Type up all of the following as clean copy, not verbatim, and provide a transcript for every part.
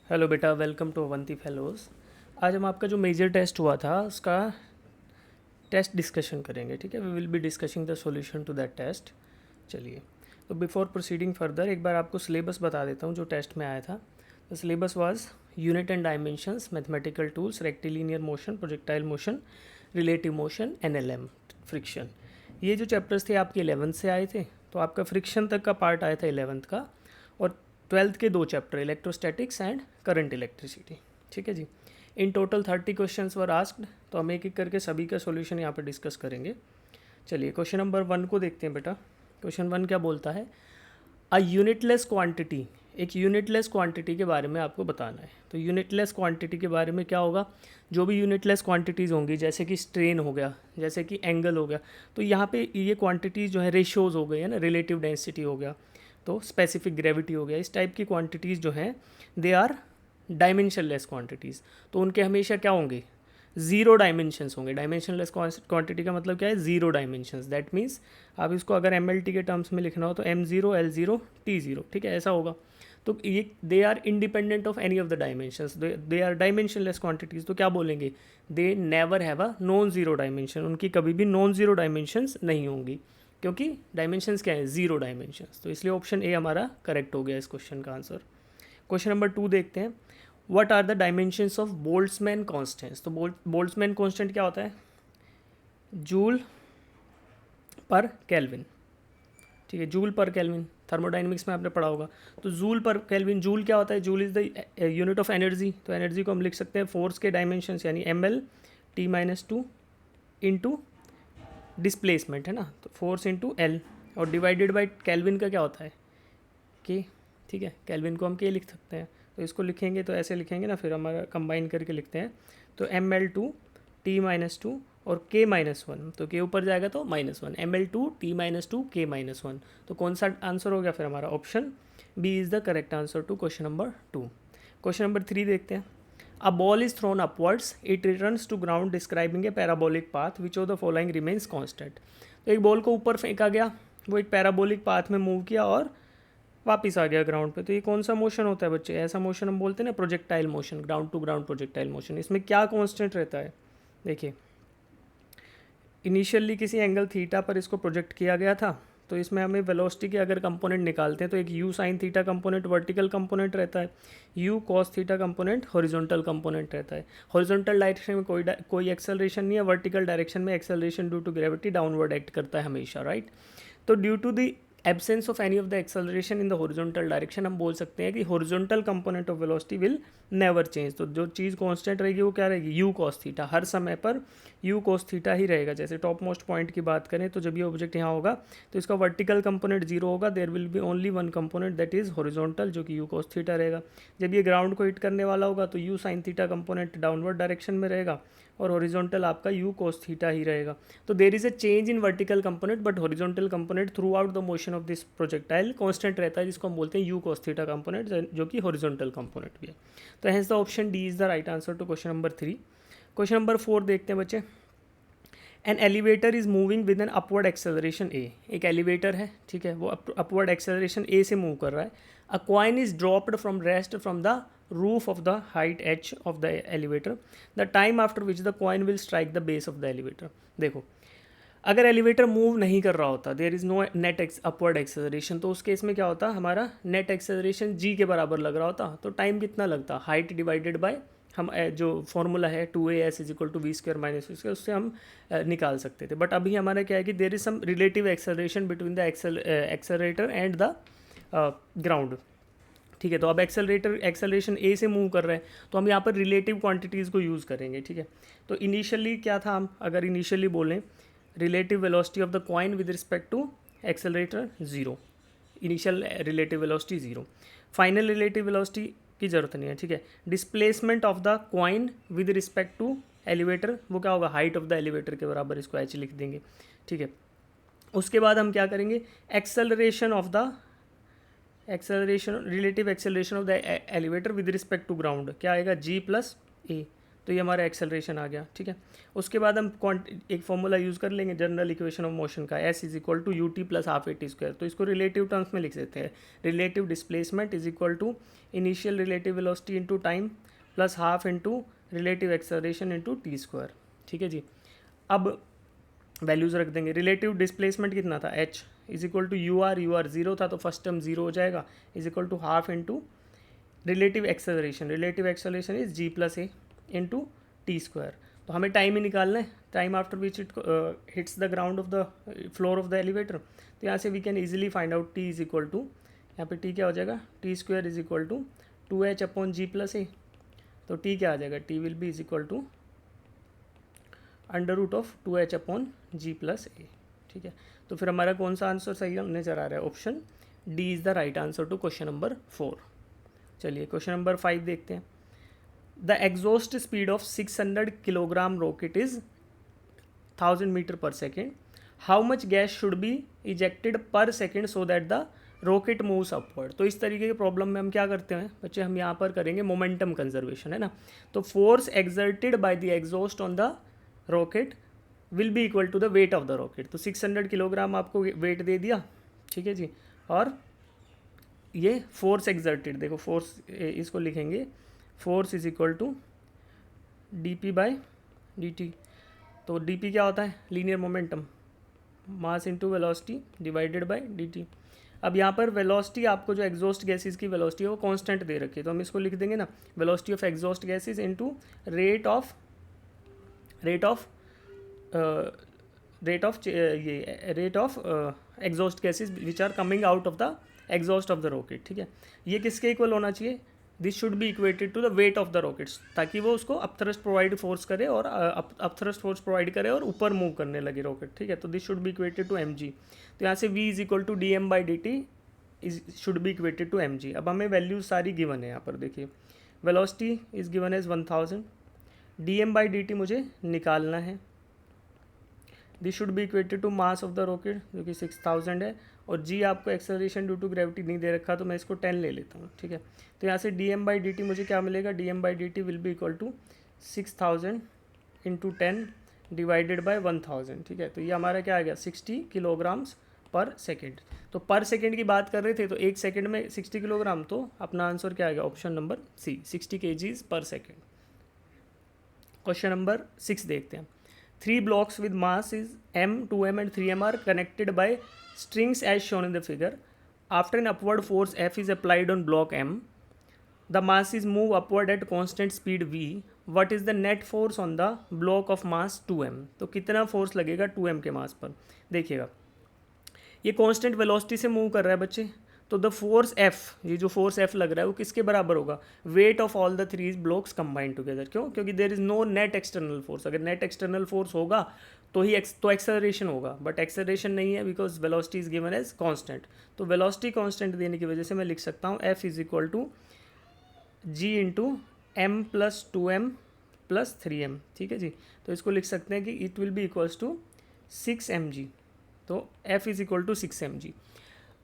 Hello बेटा, welcome to Avanti fellows. आज हम आपका जो मेजर टेस्ट हुआ था उसका टेस्ट डिस्कशन करेंगे। ठीक है, we will be discussing the solution to that test. चलिए, तो बिफोर प्रोसीडिंग फर्दर एक बार आपको सिलेबस बता देता हूँ जो टेस्ट में आया था। The syllabus was unit and dimensions, mathematical tools, rectilinear motion, projectile motion, relative motion, NLM, friction. ये जो चैप्टर्स थे आपके 11th से आए थे, तो आपका फ्रिक्शन तक का पार्ट आया था 11th का, और 12th के 2 chapter electrostatics and current electricity. ठीक है जी। In total 30 questions were asked, तो हम एक एक करके सभी का सॉल्यूशन यहाँ पर डिस्कस करेंगे। चलिए, क्वेश्चन नंबर 1 को देखते हैं बेटा। क्वेश्चन 1 क्या बोलता है? अ यूनिटलेस क्वांटिटी, एक यूनिटलेस क्वांटिटी के बारे में आपको बताना है। तो यूनिटलेस क्वांटिटी के बारे में क्या होगा? जो भी यूनिटलेस क्वांटिटीज़ होंगी, जैसे कि स्ट्रेन हो गया, जैसे कि एंगल हो गया, तो यहाँ पे ये क्वांटिटीज़ जो है रेशियोज़ हो गए है ना, रिलेटिव डेंसिटी हो गया, तो स्पेसिफिक ग्रेविटी हो गया, इस टाइप की क्वांटिटीज़ जो हैं दे आर डायमेंशनलेस क्वांटिटीज़। तो उनके हमेशा क्या होंगे? ज़ीरो डायमेंशंस होंगे। डायमेंशनलेस क्वांटिटी का मतलब क्या है? Zero dimensions. दैट मीन्स आप इसको अगर एम के टर्म्स में लिखना हो तो m0 l0 t0, ठीक है, ऐसा होगा। तो ये they are independent of any of the dimensions, they are dimensionless quantities. तो क्या बोलेंगे? They never have a non zero dimension. उनकी कभी भी नॉन ज़ीरो डायमेंशंस नहीं होंगी, क्योंकि डायमेंशंस क्या है? Zero dimensions. तो इसलिए ऑप्शन ए हमारा करेक्ट हो गया इस क्वेश्चन का आंसर। क्वेश्चन नंबर 2 देखते हैं। What are the dimensions of Boltzmann constants? तो बोल्ट्जमैन कांस्टेंट क्या होता है? जूल पर केल्विन। ठीक है, जूल पर केल्विन थर्मोडाइनमिक्स में आपने पढ़ा होगा। तो जूल पर केल्विन, जूल क्या होता है? Joule is the unit of energy. तो एनर्जी को हम लिख सकते हैं फोर्स के डायमेंशंस, यानी ml (T-2) इंटू डिस्प्लेसमेंट, है ना, तो फोर्स इंटू एल, और डिवाइडेड बाई केल्विन का क्या होता है? के। ठीक है, केल्विन को हम के लिख सकते हैं। तो इसको लिखेंगे तो ऐसे लिखेंगे ना, फिर हमारा कंबाइन करके लिखते हैं। तो ml(T-2) और k-1, तो के ऊपर जाएगा तो -1, ml(T-2) k-1। तो कौन सा आंसर हो गया फिर हमारा? Option B is the correct answer to question number 2। Question number 3 देखते हैं। A ball is thrown upwards, it returns to ground describing a parabolic path, which of the following remains constant? तो एक ball को ऊपर फेंका गया, वो एक पैराबोलिक पाथ में मूव किया और वापिस आ गया ग्राउंड पे। तो ये कौन सा मोशन होता है बच्चे? ऐसा मोशन हम बोलते हैं ना projectile motion, ground to ground projectile motion. इसमें क्या कांस्टेंट रहता है? देखिए, इनिशियली किसी एंगल थीटा पर इसको प्रोजेक्ट किया गया था, तो इसमें हमें वेलोसिटी के अगर कंपोनेंट निकालते हैं तो एक u sine theta component vertical component रहता है, u cos theta component horizontal component रहता है। हॉरिजॉन्टल डायरेक्शन में कोई एक्सेलरेशन नहीं है, वर्टिकल डायरेक्शन में acceleration due to gravity downward act करता है हमेशा, राइट। तो due to the absence of any of the acceleration in the horizontal direction, हम बोल सकते हैं कि horizontal component of velocity will never change. तो जो चीज़ कांस्टेंट रहेगी वो क्या रहेगी? You cos theta. हर समय पर यू कॉस थीटा ही रहेगा। जैसे टॉप मोस्ट पॉइंट की बात करें तो जब ये ऑब्जेक्ट यहाँ होगा तो इसका वर्टिकल कंपोनेंट 0 होगा, there will be only one component that is horizontal, जो कि यू कॉस थीटा रहेगा। जब ये ग्राउंड को हिट करने वाला होगा तो you sine theta component downward direction में रहेगा, और हॉरिजॉन्टल आपका यू कॉस थीटा ही रहेगा। तो there is a change in vertical component, but horizontal component through out the motion of this projectile constant रहता है, जिसको हम बोलते हैं यू कॉस थीटा कंपोनेंट, जो कि हॉरिजॉन्टल कंपोनेंट भी है। तो hence the option D is the right answer to question number 3। Question number 4 देखते हैं बच्चे। An elevator is moving with an upward acceleration a. एक एलिवेटर है, ठीक है, वो अपवर्ड एक्सेलरेशन ए से मूव कर रहा है। A coin is dropped from rest from the roof of the height h of the elevator, the time after which the coin will strike the base of the elevator. देखो, अगर elevator move नहीं कर रहा होता, there is no net upward acceleration, तो उस case में क्या होता? हमारा नेट एक्सेलरेशन जी के बराबर लग रहा होता। तो टाइम कितना लगता? हाइट डिवाइडेड बाय हम जो फॉर्मूला है 2as = v² - v², उससे हम निकाल सकते थे। बट अभी हमारा क्या है कि there is some relative acceleration between the accelerator and the ground. ठीक है, तो अब एक्सेलरेशन ए से मूव कर रहे हैं, तो हम यहाँ पर रिलेटिव क्वांटिटीज़ को यूज़ करेंगे। ठीक है, तो इनिशियली क्या था? हम अगर इनिशियली बोलें relative velocity of the coin with respect to accelerator 0, initial relative velocity 0, final relative velocity की ज़रूरत नहीं है। ठीक है, displacement of the coin with respect to elevator, वो क्या होगा? हाइट ऑफ द एलिवेटर के बराबर, इसको एच लिख देंगे। ठीक है, उसके बाद हम क्या करेंगे? Acceleration of the relative acceleration of the elevator with respect to ground क्या आएगा? g + a। तो ये हमारा एक्सेलरेशन आ गया, ठीक है। उसके बाद हम एक फॉर्मूला यूज़ कर लेंगे जनरल इक्वेशन ऑफ मोशन का, s is equal to u t plus half a t square. तो इसको रिलेटिव टर्म्स में लिख देते हैं, relative displacement is equal to initial relative velocity into time plus half into relative acceleration into t square, ठीक है जी। अब values रख देंगे। रिलेटिव डिस्प्लेसमेंट कितना था, h is equal to u r zero था तो फर्स्ट टर्म जीरो हो जाएगा, is equal to half into relative acceleration is g plus a into t square. तो हमें टाइम ही निकालना है, time after which it hits the ground of the floor of the elevator. तो यहाँ से we can easily find out t is equal to, यहाँ पे टी क्या हो जाएगा, T square is equal to 2h upon g plus a. तो t क्या आ जाएगा, t will be is equal to under root of 2h upon g plus a, ठीक है। तो फिर हमारा कौन सा आंसर सही नजर आ रहा है, option D is the right answer to question number 4। चलिए क्वेश्चन नंबर 5 देखते हैं। The exhaust speed of 600 kilogram rocket is 1000 metre पर second. How much gas should be ejected per second so that the rocket moves upward. तो इस तरीके के problem में हम क्या करते हैं बच्चे, हम यहाँ पर करेंगे मोमेंटम कंजर्वेशन, है ना। तो force exerted by the exhaust on the rocket will be equal to the weight of the rocket. तो 600 किलोग्राम आपको वेट दे दिया, ठीक है जी। और ये फोर्स एक्सर्टेड, देखो फोर्स इसको लिखेंगे, force is equal to D P by D T. तो डी पी क्या होता है, linear momentum, mass into velocity divided by D T. अब यहाँ पर वेलोसिटी आपको जो एग्जॉस्ट गैसेस की वेलोसिटी है वो कांस्टेंट दे रखी है, तो हम इसको लिख देंगे ना, velocity of exhaust gases into rate of exhaust gases which are coming out of the exhaust of the rocket, ठीक है। ये किसके इक्वल होना चाहिए, this should be equated to the weight of the rockets, ताकि वो उसको अपथ्रस्ट प्रोवाइड फोर्स करे और अपथ्रस्ट फोर्स प्रोवाइड करे और ऊपर मूव करने लगे रॉकेट, ठीक है। तो this should be equated to M G. तो यहाँ से v is equal to D M by D T is should be equated to M G. अब हमें वैल्यूज सारी गिवन है यहाँ पर, देखिए velocity is given as 1000, D M by D T मुझे निकालना है, this should be equated to mass of the rocket जो कि 6000 है, और जी आपको एक्सेलरेशन ड्यू टू ग्रेविटी नहीं दे रखा तो मैं इसको 10 ले लेता हूँ, ठीक है। तो यहाँ से D M by D T मुझे क्या मिलेगा, D M by D T will be equal to 6000 into 10 divided by 1000, ठीक है। तो ये हमारा क्या आ गया, 60 किलोग्राम्स पर सेकेंड। तो पर सेकेंड की बात कर रहे थे तो एक सेकेंड में 60 किलोग्राम, तो अपना आंसर क्या आ गया, ऑप्शन नंबर सी, 60 kgs पर सेकेंड। क्वेश्चन नंबर 6 देखते हैं। 3 blocks with mass is m, 2m and 3m are connected by strings as shown in the figure. After an upward force F is applied on block M, the masses move upward at constant speed v. What is the net force on the block of mass 2m? तो कितना force लगेगा 2m के मास पर, देखिएगा ये constant velocity से move कर रहा है बच्चे, तो द फोर्स F, ये जो फोर्स F लग रहा है वो किसके बराबर होगा, weight of all the 3 blocks combined together. क्यों, क्योंकि there is no net external force. अगर नेट एक्सटर्नल फोर्स होगा तो ही तो एक्सेलरेशन होगा, बट एक्सेलरेशन नहीं है because velocity is given as constant. तो वेलोसिटी कांस्टेंट देने की वजह से मैं लिख सकता हूँ F is equal to G into M plus 2m plus 3m, ठीक है जी। तो इसको लिख सकते हैं कि it will be equals to 6 mg। तो F is equal to 6 mg।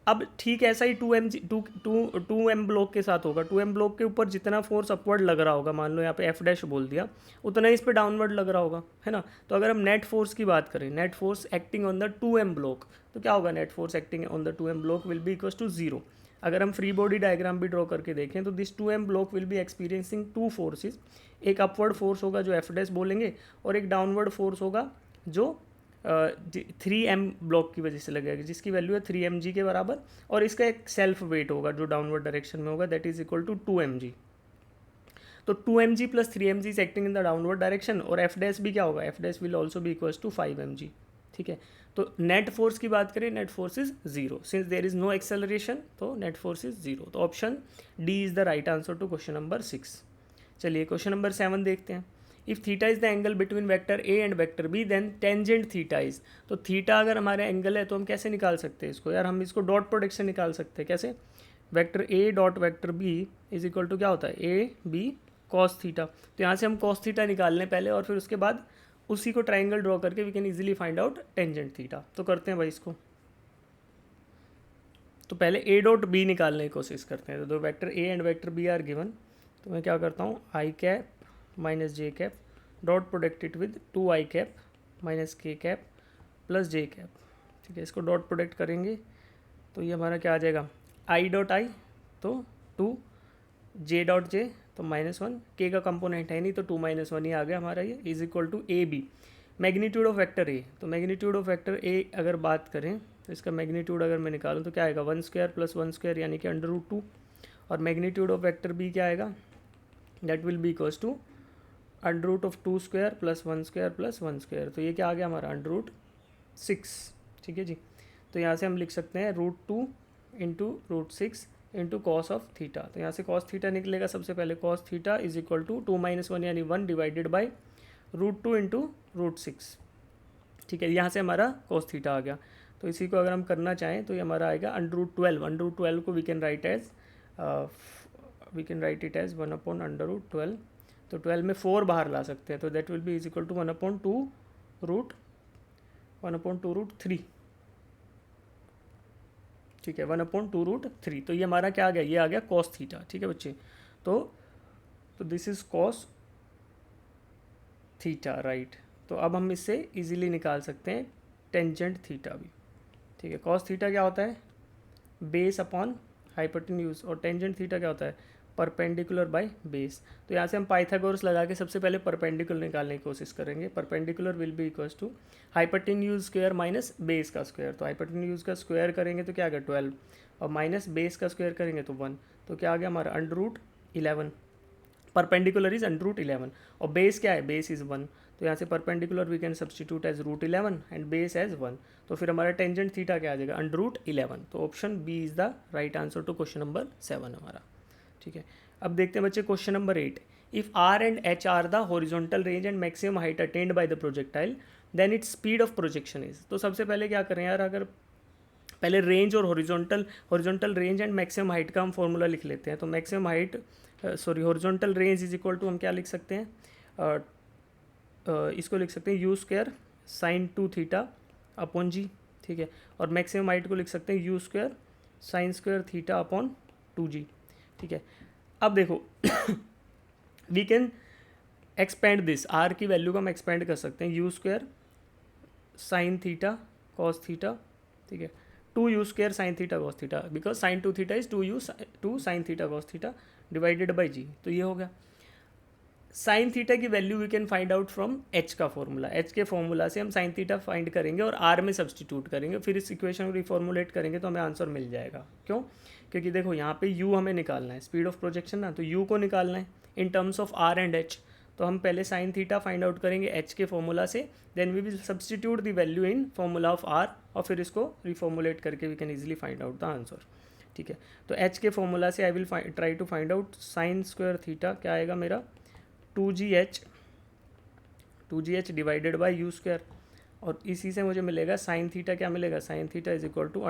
अब ठीक ऐसा ही 2m ब्लॉक के साथ होगा। 2m ब्लॉक के ऊपर जितना फोर्स अपवर्ड लग रहा होगा, मान लो यहाँ पे एफ डैश बोल दिया, उतना ही इस पे डाउनवर्ड लग रहा होगा, है ना। तो अगर हम नेट फोर्स की बात करें, net force acting on the 2m block, तो क्या होगा, net force acting on the 2m block will be equals to 0। अगर हम फ्री बॉडी डायग्राम भी ड्रॉ करके देखें तो this 2m block will be experiencing 2 forces. एक अपवर्ड फोर्स होगा जो एफ डैश बोलेंगे, और एक डाउनवर्ड फोर्स होगा जो 3m ब्लॉक की वजह से लगेगा, जिसकी वैल्यू है 3mg के बराबर, और इसका एक सेल्फ वेट होगा जो डाउनवर्ड डायरेक्शन में होगा, that is equal to 2mg। तो 2mg plus 3mg is acting in the downward direction, और एफ डैश भी क्या होगा, F dash will also be equals to 5mg, ठीक है। तो नेट फोर्स की बात करें, net force is 0 since there is no acceleration, तो नेट फोर्स इज 0। तो option D is the right answer to question number 6। चलिए क्वेश्चन नंबर 7 देखते हैं। If theta is the angle between vector A and vector B then tangent theta is. तो theta अगर हमारे angle है तो हम कैसे निकाल सकते हैं इसको, यार हम इसको डॉट प्रोडक्ट से निकाल सकते हैं। कैसे, vector A dot vector B is equal to क्या होता है, ए बी कॉस थीटा। तो यहाँ से हम कॉस थीटा निकाल लें पहले, और फिर उसके बाद उसी को ट्राइंगल ड्रॉ करके we can easily find out tangent theta. तो करते हैं भाई इसको, तो पहले ए डॉट बी निकालने की कोशिश करते हैं। तो दो vector A and vector b are given, तो मैं क्या करता हूँ, i cap minus j cap dot product it with 2i cap minus k cap plus j cap. ठीक है, इसको डॉट प्रोडक्ट करेंगे तो ये हमारा क्या आ जाएगा, आई डॉट आई तो 2, जे डॉट जे तो -1, के का कंपोनेंट है नहीं तो 2 - 1 ही आ गया हमारा, ये is equal to A B. Magnitude of vector A, तो मैग्नीट्यूड ऑफ वेक्टर ए अगर बात करें तो इसका मैग्नीट्यूड अगर मैं निकालूँ तो क्या आएगा, 1² + 1² यानी कि √2। और मैग्नीट्यूड ऑफ वेक्टर बी क्या आएगा, that will be equals to √2² + 1² + 1²। तो ये क्या आ गया हमारा, √6। ठीक है जी, तो यहाँ से हम लिख सकते हैं √2 × √6 इंटू कॉस ऑफ थीटा। तो यहाँ से कॉस थीटा निकलेगा, सबसे पहले cos theta is equal to 2 - 1 यानी 1 डिवाइडेड बाई √2 × √6। ठीक है, यहाँ से हमारा कॉस थीटा आ गया। तो इसी को अगर हम करना चाहें तो ये हमारा आएगा √12। √12 को we can write it as 1/√12। तो 12 में 4 बाहर ला सकते हैं, तो that will be is equal to 1/2√3। ठीक है, 1/2√3। तो ये हमारा क्या आ गया, ये आ गया कॉस थीटा। ठीक है बच्चे, तो this is cos theta, right. तो अब हम इससे इजीली निकाल सकते हैं टेंजेंट थीटा भी। ठीक है, कॉस थीटा क्या होता है, बेस अपॉन हाइपोटेन्यूज, और टेंजेंट थीटा क्या होता है, परपेंडिकुलर बाय बेस। तो यहाँ से हम पाइथागोरस लगा के सबसे पहले परपेंडिकुलर निकालने की कोशिश करेंगे। Perpendicular will be equals to hypotenuse square minus base का स्क्वायर। तो हाइपोटेन्यूज का स्क्वायर करेंगे तो क्या आ गया 12, और माइनस बेस का स्क्वायर करेंगे तो 1। तो क्या आ गया हमारा √11। परपेंडिकुलर इज √11 और बेस क्या है, बेस इज 1। तो यहाँ से perpendicular we can substitute as √11 and base as 1। तो फिर हमारा टेंजेंट थीटा क्या आ जाएगा, √11। तो option B is the right answer to question number 7 हमारा। ठीक है, अब देखते हैं बच्चे question number 8। If R and H are the horizontal range and maximum height attend by the projectile then its speed of projection is. तो सबसे पहले क्या करें यार, अगर पहले रेंज और horizontal range and maximum height का हम फॉर्मूला लिख लेते हैं। तो maximum height horizontal range is equal to हम क्या लिख सकते हैं, इसको लिख सकते हैं u² sin 2θ अपॉन जी। ठीक है, और मैक्सिमम हाइट को लिख सकते हैं u² sin² θ अपॉन 2g। ठीक है, अब देखो we can expand this, R की वैल्यू को हम एक्सपेंड कर सकते हैं u² sin θ cos θ। ठीक है, 2u² sin θ cos θ because sin 2θ is 2 sin θ cos θ divided by g. तो ये हो गया साइन थीटा की value we can find out from h का फॉर्मूला। एच के फॉर्मूला से हम साइन थीटा फाइंड करेंगे और आर में सब्सटीट्यूट करेंगे, फिर इस इक्वेशन को रिफॉर्मुलेट करेंगे तो हमें आंसर मिल जाएगा। क्यों, क्योंकि देखो यहाँ पे यू हमें निकालना है, स्पीड ऑफ प्रोजेक्शन ना, तो यू को निकालना है in terms of R and H. तो हम पहले साइन थीटा फाइंड आउट करेंगे एच के फॉर्मूला से, then we will substitute the value in formula of R, और फिर इसको रिफॉर्मुलेट करके we can easily find out the answer. ठीक है, तो एच के फॉर्मूला से I will try to find out sine square theta क्या आएगा मेरा 2gh डिवाइडेड बाई u², और इसी से मुझे मिलेगा साइन थीटा, क्या मिलेगा, sine theta is equal to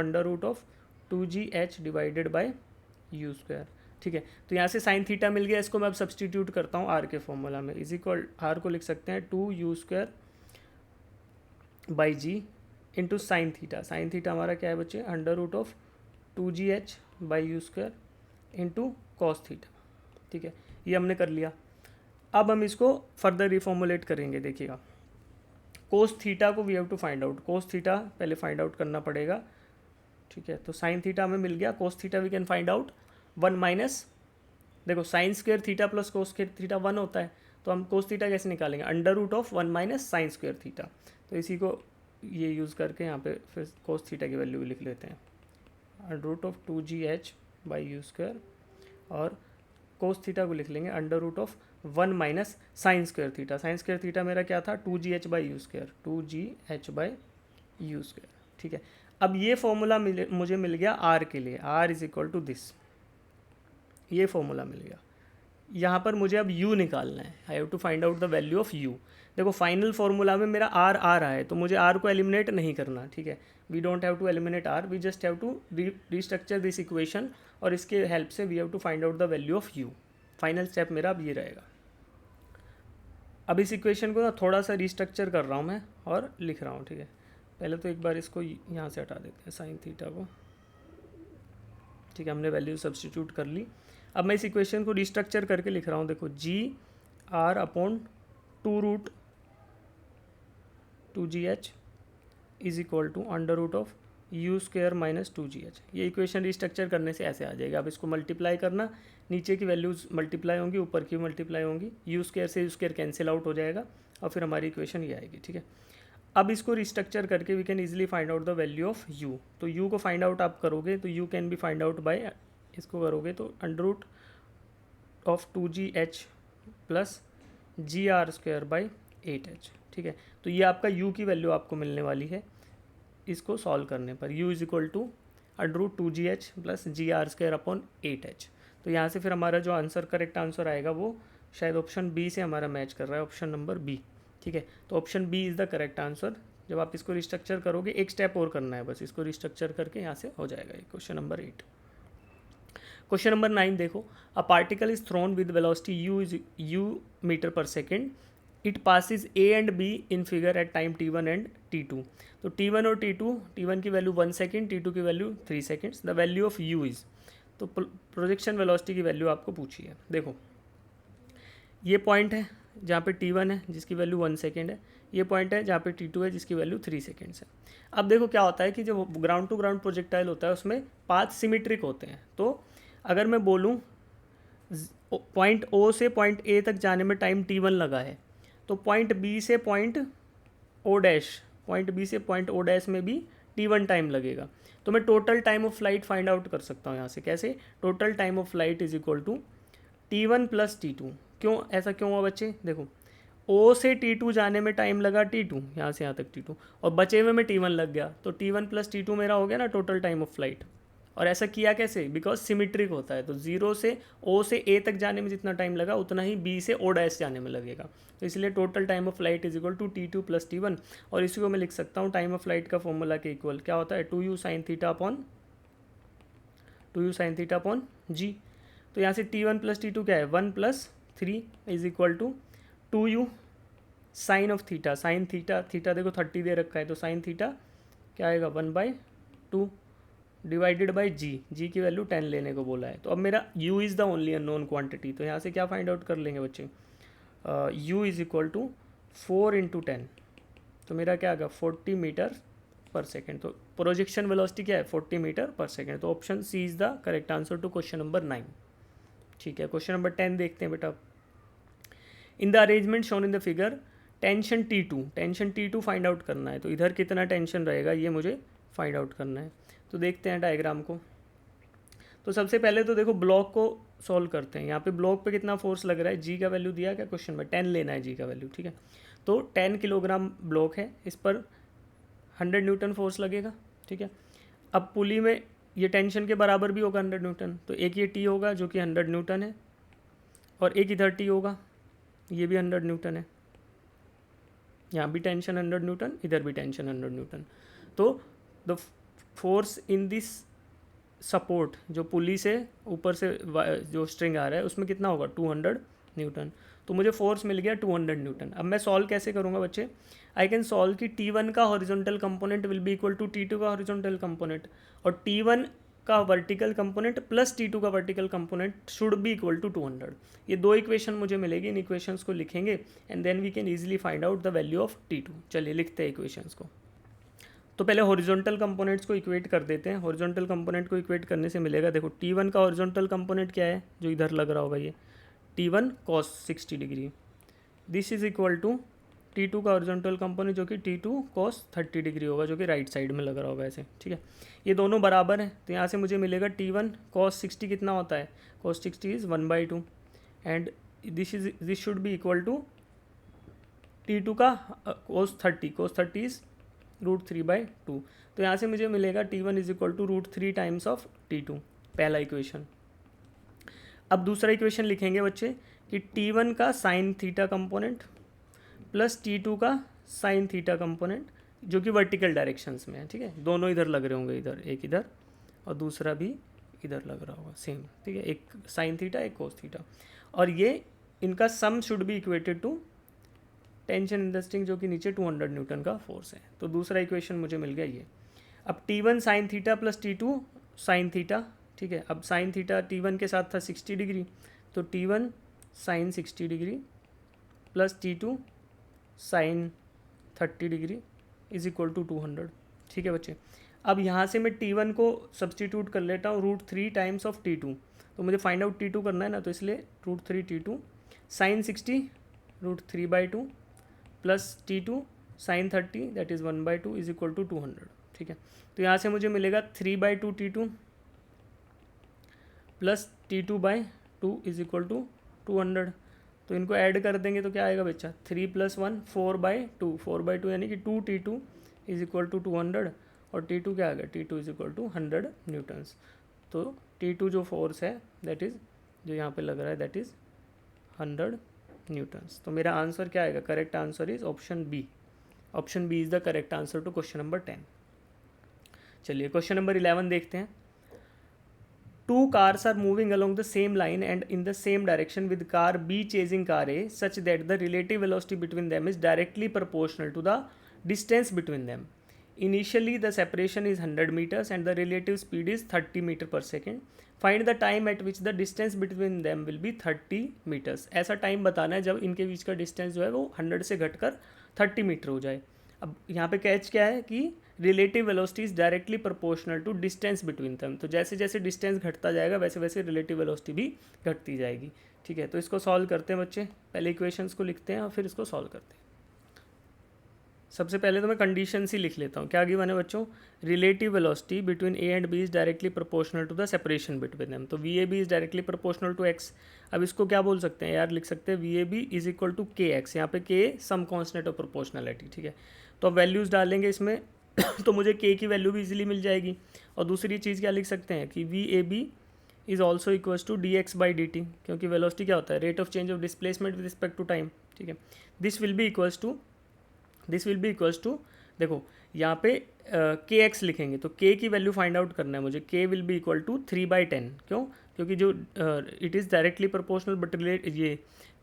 √2gh divided by u²। ठीक है, तो यहाँ से साइन थीटा मिल गया, इसको मैं अब सब्सटीट्यूट करता हूँ आर के फॉर्मूला में। इज इक्वल आर को लिख सकते हैं 2u² by G into sine theta. Sine theta हमारा क्या है बच्चे, √2gh by u² into cos theta. ठीक है, ये हमने कर लिया। अब हम इसको फर्दर रिफॉर्मुलेट करेंगे। देखिएगा, कोस थीटा को we have to find out, cos theta पहले फाइंड आउट करना पड़ेगा। ठीक है, तो साइन थीटा हमें मिल गया, cos theta we can find out 1 minus, देखो sine square theta plus cos square theta 1 होता है, तो हम कोस थीटा कैसे निकालेंगे, √1 माइनस साइन स्क्वायर थीटा। तो इसी को ये यूज़ करके यहाँ पे फिर कोस थीटा की वैल्यू लिख लेते हैं, √2gh बाई u², और कोस थीटा को लिख लेंगे √1 minus sign square theta. Sign square theta मेरा क्या था, 2gh by u², 2gh by u²। ठीक है, अब ये फॉर्मूला मुझे मिल गया आर के लिए, R is equal to this, ये फॉर्मूला मिल गया। यहाँ पर मुझे अब u निकालना है, I have to find out the value of u। देखो फाइनल फार्मूला में मेरा r आ रहा है, तो मुझे r को एलिमिनेट नहीं करना। ठीक है, we don't have to eliminate r, we just have to restructure this equation, और इसके हेल्प से we have to find out the value of u। Final step मेरा अब ये रहेगा। अब इस इक्वेशन को ना थोड़ा सा रीस्ट्रक्चर कर रहा हूँ मैं और लिख रहा हूँ। ठीक है, पहले तो एक बार इसको यहाँ से हटा देते हैं साइन थीटा को। ठीक है, हमने वैल्यू सब्सटीट्यूट कर ली। अब मैं इस इक्वेशन को रीस्ट्रक्चर करके लिख रहा हूँ। देखो g r upon 2√2gh is equal to under root of u square minus 2gh। ये इक्वेशन रिस्ट्रक्चर करने से ऐसे आ जाएगा। अब इसको मल्टीप्लाई करना, नीचे की वैल्यूज़ मल्टीप्लाई होंगी, ऊपर की मल्टीप्लाई होंगी, यू स्क्वायर से यू स्क्वायर कैंसिल आउट हो जाएगा और फिर हमारी इक्वेशन ये आएगी। ठीक है, अब इसको रिस्ट्रक्चर करके we can easily find out the value of U. तो यू को फाइंड आउट आप करोगे तो you can be find out by, इसको करोगे तो under root of 2gh plus G R square by 8h। ठीक है, तो ये आपका u की वैल्यू आपको मिलने वाली है इसको सॉल्व करने पर। u is equal to under root 2gh plus G R square upon 8h। तो यहाँ से फिर हमारा जो आंसर, करेक्ट आंसर आएगा वो शायद ऑप्शन बी से हमारा मैच कर रहा है, ऑप्शन नंबर बी। ठीक है, तो option B is the correct answer. जब आप इसको रिस्ट्रक्चर करोगे, एक स्टेप और करना है बस, इसको रिस्ट्रक्चर करके यहाँ से हो जाएगा ये क्वेश्चन नंबर 8। क्वेश्चन नंबर 9 देखो, a particle is thrown with velocity u metre पर second, it passes A and B in figure at time t1 and t2। तो t1 और t1 की वैल्यू 1 सेकेंड, t2 की value 3 seconds. The value of u is, तो projection velocity की value आपको पूछी है। देखो ये पॉइंट है जहाँ पे t1 है जिसकी वैल्यू 1 सेकेंड है, ये पॉइंट है जहाँ पे t2 है जिसकी वैल्यू 3 सेकेंड्स है। अब देखो क्या होता है कि जो ग्राउंड टू ग्राउंड प्रोजेक्टाइल होता है उसमें पाथ सिमेट्रिक होते हैं। तो अगर मैं बोलूँ पॉइंट ओ से पॉइंट ए तक जाने में टाइम t1 लगा है, तो पॉइंट बी से पॉइंट ओ डैश में भी t1 टाइम लगेगा। तो मैं total time of flight find out कर सकता हूँ यहाँ से। कैसे? Total time of flight is equal to t1 plus t2। क्यों ऐसा क्यों हुआ बच्चे? देखो ओ से t2 जाने में टाइम लगा t2, यहाँ से यहाँ तक t2, और बचे हुए में t1 लग गया, तो t1 प्लस t2 मेरा हो गया ना टोटल टाइम ऑफ फ्लाइट। और ऐसा किया कैसे? बिकॉज सिमेट्रिक होता है, तो जीरो से ओ से ए तक जाने में जितना टाइम लगा उतना ही बी से ओ डैश जाने में लगेगा। तो इसलिए total time of flight is equal to t2 plus t1। और इसी को मैं लिख सकता हूँ टाइम ऑफ फ्लाइट का फॉर्मूला के इक्वल क्या होता है, 2u साइन थीटा अपॉन जी। तो यहाँ से t1 प्लस t2 क्या है, 1 plus 3 is equal to 2u sine of theta. Sine theta देखो 30 दे रखा है, तो साइन थीटा क्या आएगा 1/2 डिवाइडेड बाई जी की वैल्यू 10 लेने को बोला है। तो अब मेरा u is the only unknown quantity, तो यहाँ से क्या फाइंड आउट कर लेंगे बच्चे, u इज़ इक्वल टू 4 × 10, तो मेरा क्या आएगा 40 मीटर पर सेकेंड। तो प्रोजेक्शन वेलोसिटी क्या है 40 मीटर पर सेकेंड। तो option C is the correct answer to question number 9। ठीक है, क्वेश्चन नंबर 10 देखते हैं बेटा। In the arrangement shown in the figure tension T2 find out करना है। तो इधर कितना टेंशन रहेगा ये मुझे फाइंड आउट करना है। तो देखते हैं डायग्राम को। तो सबसे पहले तो देखो ब्लॉक को सॉल्व करते हैं। यहाँ पे ब्लॉक पे कितना फोर्स लग रहा है, जी का वैल्यू दिया क्या क्वेश्चन में, 10 लेना है जी का वैल्यू। ठीक है, तो 10 किलोग्राम ब्लॉक है, इस पर 100 न्यूटन फोर्स लगेगा। ठीक है, अब पुली में ये टेंशन के बराबर भी होगा 100 न्यूटन, तो एक ये टी होगा जो कि 100 न्यूटन है, और एक इधर टी होगा, ये भी 100 न्यूटन है। यहाँ भी टेंशन 100 न्यूटन, इधर भी टेंशन 100 न्यूटन। तो the force in this support, जो पुली से ऊपर से जो स्ट्रिंग आ रहा है उसमें कितना होगा 200 न्यूटन। तो मुझे फोर्स मिल गया 200 न्यूटन। अब मैं सॉल्व कैसे करूँगा बच्चे, आई कैन सॉल्व कि T1 का horizontal component will be equal to T2 का हॉरिजॉन्टल कंपोनेंट, और T1 का वर्टिकल कंपोनेंट प्लस T2 का vertical component should be equal to 200। ये दो इक्वेशन मुझे मिलेगी, इन इक्वेशंस को लिखेंगे and then we can easily find out the value of T2। चलिए लिखते हैं इक्वेशंस को। तो पहले हॉरिजॉन्टल कंपोनेंट्स को इक्वेट कर देते हैं। हॉरिजॉन्टल कंपोनेंट को इक्वेट करने से मिलेगा, देखो T1 का हॉरिजॉन्टल कंपोनेंट क्या है जो इधर लग रहा होगा, ये T1 cos 60 degree, this is equal to T2 का हॉरिजॉन्टल कंपोनेंट जो कि T2 cos 30 डिग्री होगा, जो कि राइट साइड में लग रहा होगा ऐसे। ठीक है, ये दोनों बराबर हैं, तो यहाँ से मुझे मिलेगा T1 cos 60 कितना होता है, cos 60 is 1/2 and this should be equal to T2 का cos 30 इज़ √3/2। तो यहाँ से मुझे मिलेगा T1 is equal to √3 times of T2, पहला इक्वेशन। अब दूसरा इक्वेशन लिखेंगे बच्चे कि T1 का sign theta component plus T2 का साइन थीटा कंपोनेंट, जो कि वर्टिकल डायरेक्शंस में है। ठीक है, दोनों इधर लग रहे होंगे, इधर एक इधर और दूसरा भी इधर लग रहा होगा सेम। ठीक है, एक साइन थीटा एक कोस थीटा, और ये इनका sum should be equated to tension in the string, जो कि नीचे 200 न्यूटन का फोर्स है। तो दूसरा इक्वेशन मुझे मिल गया ये। अब T1 sine theta plus T2 sine theta. ठीक है, अब साइन थीटा T1 के साथ था 60 डिग्री, तो T1 sine 60 degree plus T2 sine 30 degree is equal to 200। ठीक है बच्चे, अब यहाँ से मैं T1 को सब्सटीट्यूट कर लेता हूँ √3 टाइम्स ऑफ T2, तो मुझे फाइंड आउट T2 करना है ना, तो इसलिए √3 T2 sine 60 √3/2 plus T2 sine 30 that is 1/2 is equal to 200। ठीक है, तो यहाँ से मुझे मिलेगा 3/2 T2 plus T2/2 is equal to 200। तो इनको ऐड कर देंगे तो क्या आएगा बच्चा, 3 + 1 4/2, 4/2 यानी कि 2T2 इज इक्वल टू 200, और T2 क्या आ गया, T2 is equal to 100 Newton's. तो T2 जो फोर्स है दैट इज़ जो यहाँ पे लग रहा है दैट इज़ 100 न्यूटन्स। तो मेरा आंसर क्या आएगा, correct answer is option B. Option B is the correct answer to question number 10। चलिए क्वेश्चन नंबर 11 देखते हैं। Two cars are moving along the same line and in the same direction with car B chasing car A such that the relative velocity between them is directly proportional to the distance between them. Initially the separation is 100 meters and the relative speed is 30 meter per second. Find the time at which the distance between them will be 30 meters. ऐसा time बताना है जब इनके बीच का distance जो है वो 100 से घटकर 30 मीटर हो जाए। अब यहाँ पे कैच क्या है कि relative velocity is directly proportional to distance between them. तो जैसे जैसे डिस्टेंस घटता जाएगा वैसे वैसे रिलेटिव वेलोसिटी भी घटती जाएगी। ठीक है, तो इसको सॉल्व करते हैं बच्चे, पहले इक्वेशंस को लिखते हैं और फिर इसको सॉल्व करते हैं। सबसे पहले तो मैं कंडीशंस ही लिख लेता हूँ। क्या गिवन है बच्चों, relative velocity between A and B is directly proportional to the separation between them. तो we A B is directly proportional to x. अब इसको क्या बोल सकते हैं यार, लिख सकते हैं V A B is equal to K X. यहाँ पे के सम कॉन्स्टेंट ऑफ प्रोपोर्शनलिटी। ठीक है, तो अब वैल्यूज़ डालेंगे इसमें तो मुझे के की वैल्यू भी इजीली मिल जाएगी। और दूसरी चीज़ क्या लिख सकते हैं कि V A B is also equals to D x by D T, क्योंकि वेलोसिटी क्या होता है, rate of change of displacement with respect to time. ठीक है, this will be equals to देखो यहाँ पे के एक्स लिखेंगे तो के की वैल्यू फाइंड आउट करना है मुझे। के विल बी इक्वल टू 3/10। क्यों, क्योंकि जो it is directly proportional but relate ये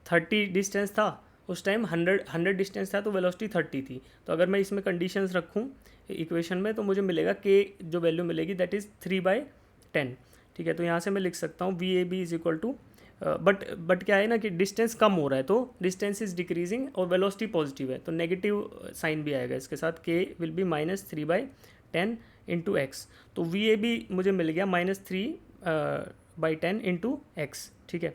30 डिस्टेंस था उस टाइम, 100 डिस्टेंस था तो वेलोसिटी 30 थी। तो अगर मैं इसमें कंडीशंस रखूँ इक्वेशन में तो मुझे मिलेगा के जो वैल्यू मिलेगी दैट इज़ 3/10। ठीक है, तो यहाँ से मैं लिख सकता हूँ V A B is equal to but क्या है ना कि डिस्टेंस कम हो रहा है तो डिस्टेंस इज डिक्रीजिंग और वेलोसिटी पॉजिटिव है तो नेगेटिव साइन भी आएगा इसके साथ। के विल बी -3/10 इंटू एक्स। तो वी ए बी मुझे मिल गया -3/10 इंटू एक्स। ठीक है,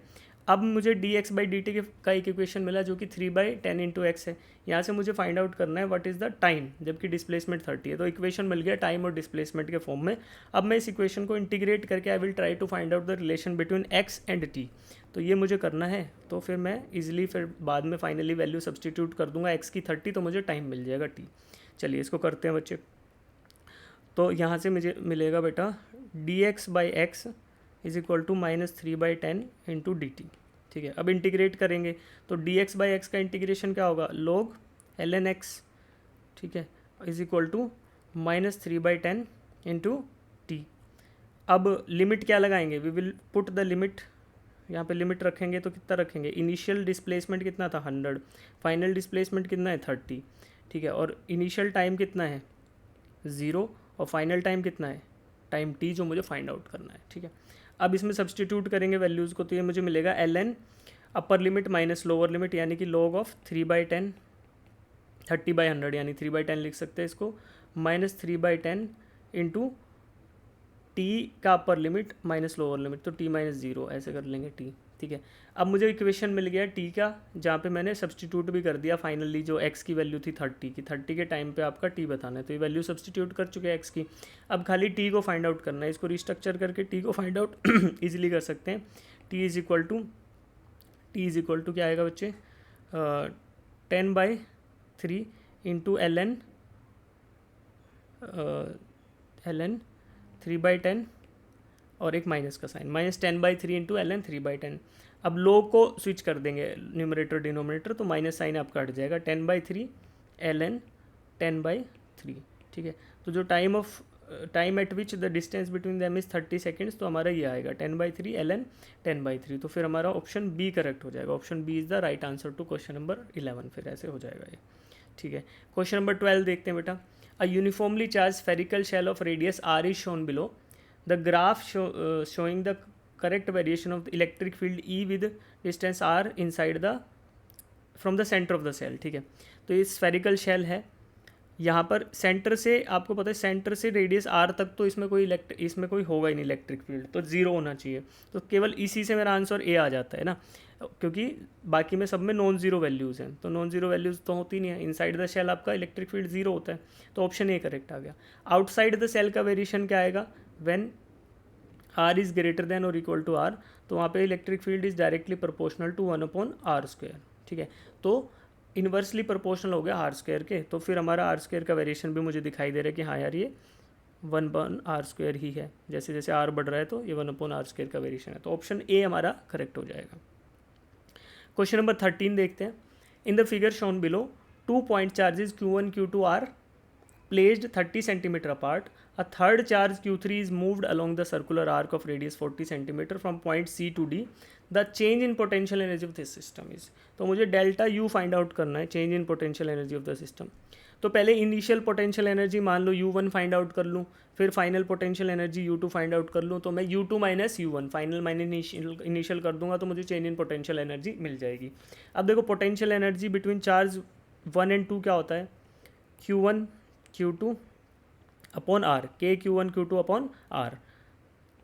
अब मुझे D x by D T का एक इक्वेशन मिला जो कि 3/10 इंटू एक्स है। यहाँ से मुझे फाइंड आउट करना है व्हाट इज़ द टाइम, जबकि डिस्प्लेसमेंट 30 है। तो इक्वेशन मिल गया टाइम और डिस्प्लेसमेंट के फॉर्म में। अब मैं इस इक्वेशन को इंटीग्रेट करके I will try to find out the relation between x and t. तो ये मुझे करना है, तो फिर मैं इजीली फिर बाद में फाइनली वैल्यू सब्सटीट्यूट कर दूंगा एक्स की 30, तो मुझे टाइम मिल जाएगा टी। चलिए इसको करते हैं बच्चे। तो यहाँ से मुझे मिलेगा बेटा d x by x is equal to -3/10 into d t. ठीक है, अब इंटीग्रेट करेंगे तो डी एक्स बाई एक्स का इंटीग्रेशन क्या होगा, log ln x। ठीक है, is equal to -3/10 into t. अब लिमिट क्या लगाएंगे, we will put the limit. यहाँ पे लिमिट रखेंगे तो कितना रखेंगे, इनिशियल डिस्प्लेसमेंट कितना था 100, फाइनल डिस्प्लेसमेंट कितना है 30। ठीक है, और इनिशियल टाइम कितना है 0 और फाइनल टाइम कितना है टाइम t जो मुझे फाइंड आउट करना है। ठीक है, अब इसमें सब्सटीट्यूट करेंगे वैल्यूज़ को तो ये मुझे मिलेगा ln upper limit minus lower limit यानी कि log ऑफ 3/10 30/100 यानी 3/10 लिख सकते हैं इसको, -3/10 इंटू टी का upper limit minus lower limit तो t -0 ऐसे कर लेंगे t। ठीक है, अब मुझे इक्वेशन मिल गया t का जहाँ पे मैंने सब्सटीट्यूट भी कर दिया फाइनली, जो x की वैल्यू थी 30 की, 30 के टाइम पे आपका t बताना है तो ये वैल्यू सब्सटीट्यूट कर चुके हैं x की। अब खाली t को फाइंड आउट करना है, इसको रिस्ट्रक्चर करके t को फाइंड आउट ईजिली कर सकते हैं। t इज़ इक्वल टू क्या आएगा बच्चे 10/3 इंटू ln 3/10 और एक माइनस का साइन -10/3 इंटू ln 3/10। अब लोग को स्विच कर देंगे न्यूमरेटर डिनोमिनेटर तो माइनस साइन आपका हट जाएगा 10/3 ln 10/3। ठीक है, तो जो time eight which the distance between them is 30 seconds तो हमारा ये आएगा 10/3 ln 10/3। तो फिर हमारा ऑप्शन बी करेक्ट हो जाएगा। Option B is the right answer to question number 11। फिर ऐसे हो जाएगा ये। ठीक है, क्वेश्चन नंबर 12 देखते हैं बेटा। A uniformly charged spherical shell of radius r is shown below. The graph showing the correct variation of the electric field E with distance r inside the from the centre of the cell, ठीक है। तो ये spherical shell है, यहाँ पर centre से आपको पता है सेंटर से रेडियस आर तक तो इसमें कोई होगा ही नहीं इलेक्ट्रिक फील्ड, तो जीरो होना चाहिए। तो केवल इसी से मेरा आंसर ए आ जाता है ना, क्योंकि बाकी में सब में नॉन जीरो वैल्यूज़ हैं, तो नॉन जीरो वैल्यूज़ तो होती नहीं है। इनसाइड द सेल आपका इलेक्ट्रिक फील्ड जीरो होता है, तो ऑप्शन ए करेक्ट आ गया। आउटसाइड द सेल का वेरिएशन क्या आएगा, when R is greater than और इक्वल टू आर, तो वहाँ पे electric field is directly proportional to 1/r², ठीक है। तो इन्वर्सली प्रोपोर्शनल हो गया आर स्क्वायर के, तो फिर हमारा आर स्क्वायर का वेरिएशन भी मुझे दिखाई दे रहा है कि हाँ यार ये 1/r² ही है, जैसे जैसे आर बढ़ रहा है तो ये 1/r² का वेरिएशन है, तो ऑप्शन ए हमारा करेक्ट हो जाएगा। क्वेश्चन नंबर 13 देखते हैं। In the figure shown below 2 point charges Q1 Q2 are placed 30 centimeter apart. A third charge Q3 is moved along the circular arc of radius 40 centimeter from point C to D. The change in potential energy of this system is, तो मुझे delta U find out करना है, change in potential energy of the system. तो पहले initial potential energy मान लो U1 find out कर लूँ, फिर final potential energy U2 find out कर लूँ, तो मैं U2 minus U1 final minus initial कर दूंगा, तो मुझे चेंज इन पोटेंशियल एनर्जी मिल जाएगी। अब देखो potential energy between charge 1 and 2 क्या होता है, Q1 Q2 अपॉन आर, के Q1 Q2 अपॉन आर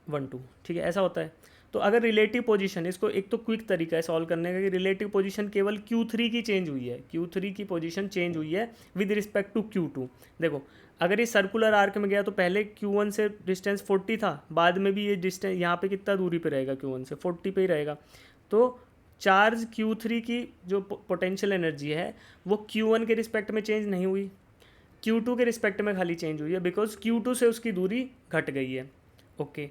1 2, ठीक है, ऐसा होता है। तो अगर रिलेटिव पोजीशन, इसको एक तो क्विक तरीका है सॉल्व करने का कि रिलेटिव पोजीशन केवल Q3 की चेंज हुई है, Q3 की पोजीशन चेंज हुई है विद रिस्पेक्ट टू Q2। देखो अगर ये सर्कुलर आर्क में गया तो पहले Q1 से डिस्टेंस 40 था, बाद में भी ये डिस्टेंस यहाँ पे कितना दूरी पे रहेगा, Q1 से 40 पे ही रहेगा। तो चार्ज Q3 की जो पोटेंशियल एनर्जी है वो Q1 के रिस्पेक्ट में चेंज नहीं हुई, Q2 के रिस्पेक्ट में खाली चेंज हुई है, बिकॉज Q2 से उसकी दूरी घट गई है, ओके।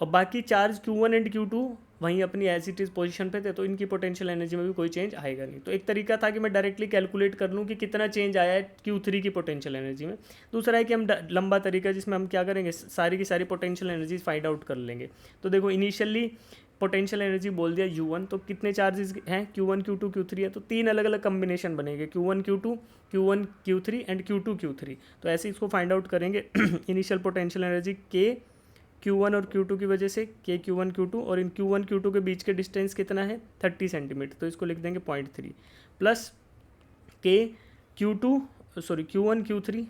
और बाकी चार्ज Q1 एंड Q2 वहीं अपनी एज इट इज़ पोजीशन पे थे, तो इनकी पोटेंशियल एनर्जी में भी कोई चेंज आएगा नहीं। तो एक तरीका था कि मैं डायरेक्टली कैलकुलेट कर लूँ कि कितना चेंज आया है Q3 की पोटेंशियल एनर्जी में। दूसरा है कि हम लंबा तरीका जिसमें हम क्या करेंगे, सारी की सारी पोटेंशियल एनर्जीज फाइंड आउट कर लेंगे। तो देखो इनिशियली पोटेंशियल एनर्जी बोल दिया U1, तो कितने चार्जेस हैं, Q1 Q2 Q3 है, तो 3 अलग अलग कम्बिनेशन बनेंगे, Q1 Q2 Q1 Q3 and Q2 Q3। तो ऐसे इसको फाइंड आउट करेंगे। इनिशियल पोटेंशियल एनर्जी के Q1 और Q2 की वजह से के Q1 Q2, और इन Q1 Q2 के बीच के डिस्टेंस कितना है 30 सेंटीमीटर, तो इसको लिख देंगे 0.3 प्लस के Q1 Q3,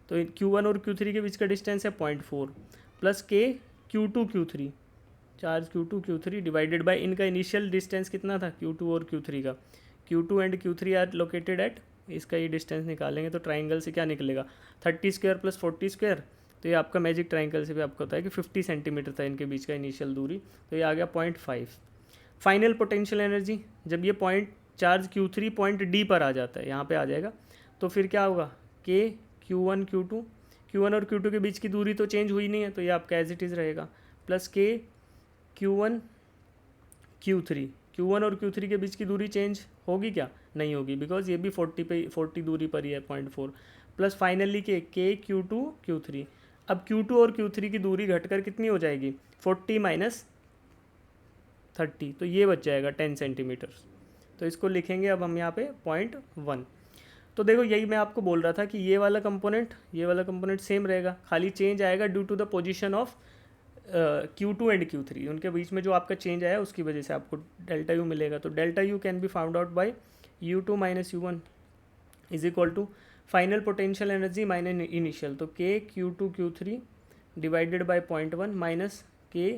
तो Q1 और Q3 के बीच का डिस्टेंस है 0.4 प्लस के Q2 Q3, charge Q2 Q3 divided by इनका इनिशियल डिस्टेंस कितना था Q2 और Q3 का, Q2 and Q3 are located at, इसका ये डिस्टेंस निकालेंगे तो ट्राइंगल से क्या निकलेगा 30 स्क्वायर प्लस 40 स्क्वायर, तो ये आपका मैजिक ट्राइंगल से भी आपको होता है कि 50 सेंटीमीटर था इनके बीच का इनिशियल दूरी, तो ये आ गया 0.5। फाइनल पोटेंशियल एनर्जी जब ये point charge Q3 point D पर आ जाता है, यहाँ पे आ जाएगा, तो फिर क्या होगा के Q1 और Q2 के बीच की दूरी तो चेंज हुई नहीं है, तो ये आपका एज इट इज़ रहेगा, प्लस के Q1 और Q3 के बीच की दूरी चेंज होगी क्या, नहीं होगी, बिकॉज ये भी 40 दूरी पर ही है 0.4, प्लस फाइनली के Q2 Q3। अब Q2 और Q3 की दूरी घटकर कितनी हो जाएगी 40 माइनस 30, तो ये बच जाएगा 10 सेंटीमीटर, तो इसको लिखेंगे अब हम यहाँ पे 0.1। तो देखो यही मैं आपको बोल रहा था कि ये वाला कंपोनेंट सेम रहेगा, खाली चेंज आएगा due to the position of Q2 and Q3, उनके बीच में जो आपका चेंज आया उसकी वजह से आपको डेल्टा U मिलेगा। तो delta U can be found out by U2 minus U1 is equal to final potential energy minus initial, तो के Q2 Q3 divided by 0.1 minus के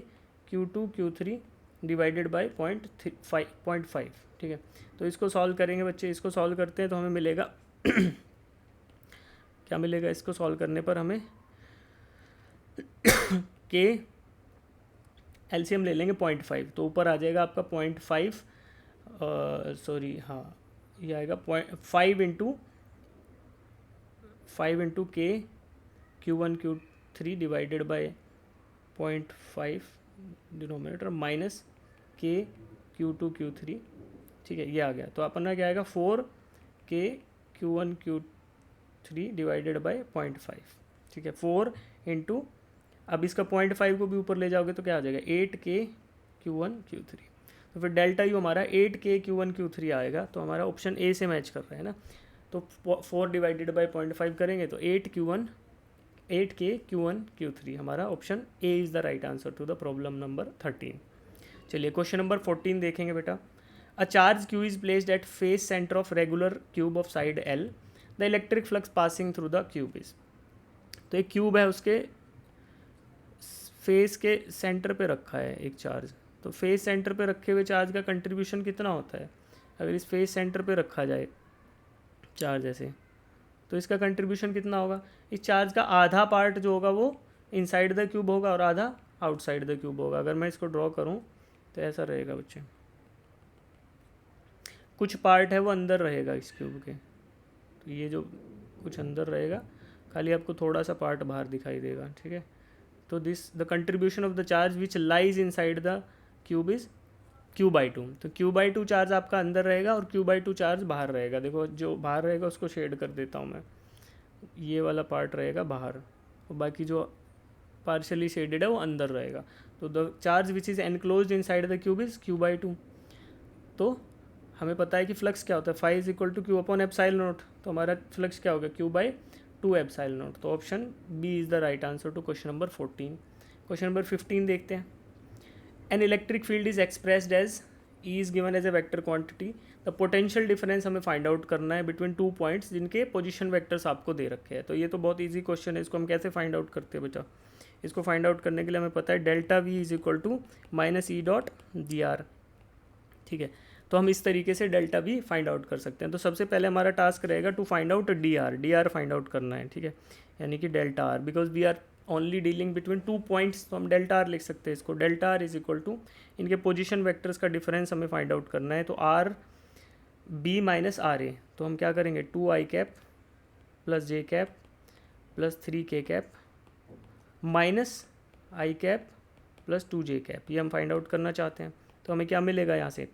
Q2 Q3 डिवाइडेड बाय 0.5, ठीक है। तो इसको सॉल्व करेंगे बच्चे, इसको सॉल्व करते हैं तो हमें मिलेगा क्या मिलेगा, इसको सॉल्व करने पर हमें के एलसीएम ले लेंगे 0.5, तो ऊपर आ जाएगा आपका 0.5, ये आएगा 5 इंटू के Q1 Q3 divided by 0.5 denominator minus के Q2 Q3, ठीक है, ये आ गया। तो अपना क्या आएगा 4 के Q1 Q3 डिवाइडेड बाय 0.5, ठीक है, 4 इंटू, अब इसका 0.5 को भी ऊपर ले जाओगे तो क्या आ जाएगा 8 के Q1 Q3, तो फिर डेल्टा यू हमारा 8 के Q1 Q3 आएगा, तो हमारा ऑप्शन ए से मैच कर रहा है ना। तो 4 डिवाइडेड बाय 0.5 करेंगे तो 8 के Q1 Q3, हमारा option A is the right answer to the problem number 13। चलिए क्वेश्चन नंबर 14 देखेंगे बेटा। A charge q is placed at face centre of regular cube of side L, the electric flux passing through the cube is. तो एक cube है, उसके face के centre पे रखा है एक चार्ज। तो फेस सेंटर पे रखे हुए चार्ज का कंट्रीब्यूशन कितना होता है? अगर इस फेस सेंटर पे रखा जाए चार्ज ऐसे, तो इसका कंट्रीब्यूशन कितना होगा? इस चार्ज का आधा पार्ट जो होगा वो इनसाइड द क्यूब होगा और आधा आउटसाइड द क्यूब होगा। अगर मैं इसको ड्रॉ करूँ तो ऐसा रहेगा बच्चे, कुछ पार्ट है वो अंदर रहेगा इस क्यूब के, तो ये जो कुछ अंदर रहेगा, खाली आपको थोड़ा सा पार्ट बाहर दिखाई देगा, ठीक है। तो this the contribution of the charge which lies inside the cube is Q/2। तो Q/2 चार्ज आपका अंदर रहेगा और Q/2 चार्ज बाहर रहेगा। देखो जो बाहर रहेगा उसको शेड कर देता हूँ मैं, ये वाला पार्ट रहेगा बाहर और बाकी जो पार्शली शेडेड है वो अंदर रहेगा। तो the charge which is enclosed inside the cube is Q/2। तो हमें पता है कि फ्लक्स क्या होता है, phi is equal to q upon epsilon naught. तो हमारा फ्लक्स क्या होगा? Q/2 epsilon naught. तो option B is the right answer to question number 14। Question number 15 देखते हैं। An electric field is expressed as E is given as a vector quantity. The potential difference हमें find out करना है between two points जिनके position vectors आपको दे रखे हैं। तो ये तो बहुत इजी क्वेश्चन है, इसको हम कैसे फाइंड आउट करते हैं बेटा? इसको फाइंड आउट करने के लिए हमें पता है delta we is equal to minus E dot d r, ठीक है। तो हम इस तरीके से डेल्टा वी फाइंड आउट कर सकते हैं। तो सबसे पहले हमारा टास्क रहेगा to find out d r find out करना है, ठीक है, यानी कि delta r, because we are only dealing between two points, तो हम डेल्टा आर लिख सकते हैं इसको। Delta r is equal to इनके पोजीशन वेक्टर्स का डिफरेंस हमें फाइंड आउट करना है। तो r b minus r a, तो हम क्या करेंगे? 2i cap plus j cap plus 3k cap minus i cap plus 2j cap, ये हम फाइंड आउट करना चाहते हैं। तो हमें क्या मिलेगा यहाँ से?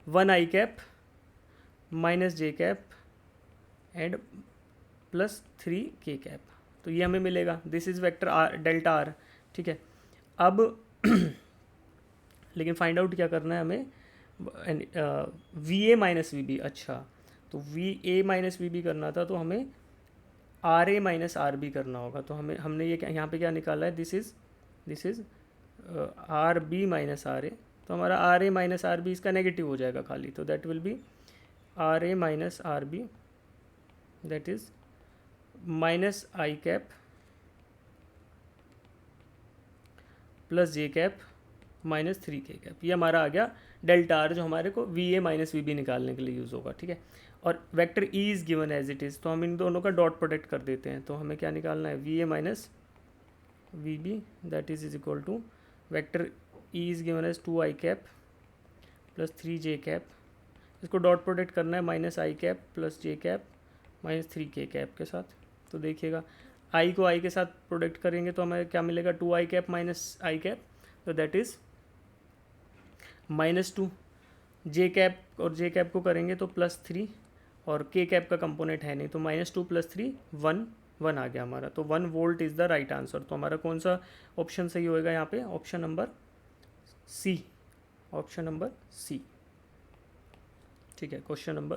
1i cap minus j cap and plus 3k cap, तो ये हमें मिलेगा। This is vector R delta R, ठीक है। अब लेकिन फाइंड आउट क्या करना है हमें? V A minus we B. अच्छा, तो V A minus we B करना था, तो हमें R A minus are B करना होगा। तो हमने ये यहाँ पे क्या निकाला है? This is r b minus r a. तो हमारा r A minus are b इसका नेगेटिव हो जाएगा खाली, तो that will be r A minus are b, that is minus i cap plus j cap minus 3k cap. ये हमारा आ गया डेल्टा आर, जो हमारे को v A minus we b निकालने के लिए यूज़ होगा, ठीक है। और vector E is given as it is, तो हम इन दोनों का डॉट प्रोडक्ट कर देते हैं। तो हमें क्या निकालना है? V A minus we B, that is equal to vector E is given as 2i cap plus 3j cap. इसको डॉट प्रोडक्ट करना है minus i cap plus j cap minus 3k cap के साथ। तो देखिएगा आई को आई के साथ प्रोडक्ट करेंगे तो हमें क्या मिलेगा? 2i cap minus i cap, तो दैट इज़ -2। जे कैप और जे कैप को करेंगे तो +3, और के कैप का कंपोनेंट है नहीं, तो -2 + 3 1 आ गया हमारा। तो 1 volt is the right answer. तो हमारा कौन सा ऑप्शन सही होएगा यहाँ पे? Option number C, option number C, ठीक है। क्वेश्चन नंबर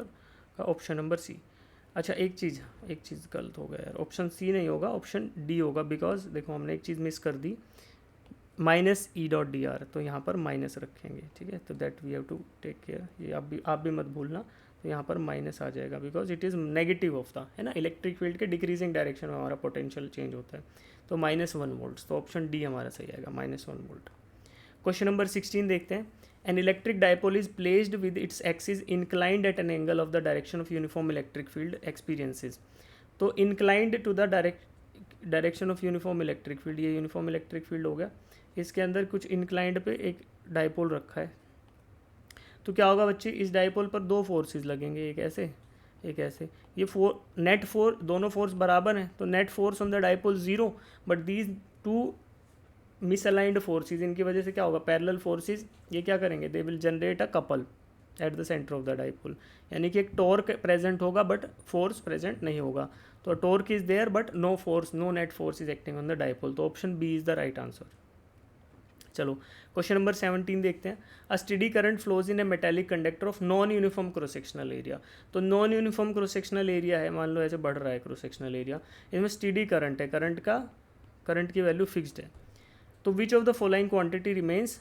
का ऑप्शन नंबर सी। अच्छा, एक चीज़ गलत हो गया यार, ऑप्शन सी नहीं होगा, ऑप्शन डी होगा, बिकॉज देखो हमने एक चीज़ मिस कर दी, minus E dot d r, तो यहाँ पर माइनस रखेंगे, ठीक है। तो that we have to take care, ये आप भी मत भूलना। तो यहाँ पर माइनस आ जाएगा because it is negative of the, है ना, इलेक्ट्रिक फील्ड के डिक्रीजिंग डायरेक्शन में हमारा पोटेंशियल चेंज होता है। तो -1 वोल्ट, तो ऑप्शन डी हमारा सही आएगा, -1 वोल्ट। क्वेश्चन नंबर 16 देखते हैं। An electric dipole is placed with its axis inclined at an angle of the direction of uniform electric field experiences. तो inclined to the direction of uniform electric field, ये uniform electric field हो गया। इसके अंदर कुछ inclined पे एक dipole रखा है, तो क्या होगा बच्चे? इस डायपोल पर दो फोर्सेस लगेंगे, एक ऐसे एक ऐसे। ये नेट दोनों फोर्स बराबर हैं, तो net force on the dipole 0, but these two misaligned forces, इनकी वजह से क्या होगा? पैरेलल फोर्सेस, ये क्या करेंगे? They will generate a couple at the centre of the dipole, यानी कि एक टॉर्क प्रेजेंट होगा बट फोर्स प्रेजेंट नहीं होगा। तो torque is there but no force, no net force is acting on the dipole. तो option B is the right answer. चलो question number 17 देखते हैं। A steady current flows in a metallic conductor of non uniform cross sectional area. तो non uniform cross sectional area है, मान लो ऐसे बढ़ रहा है क्रॉस सेक्शनल एरिया, इसमें स्टेडी करंट है, करंट की वैल्यू फिक्स्ड है। तो विच of the following quantity remains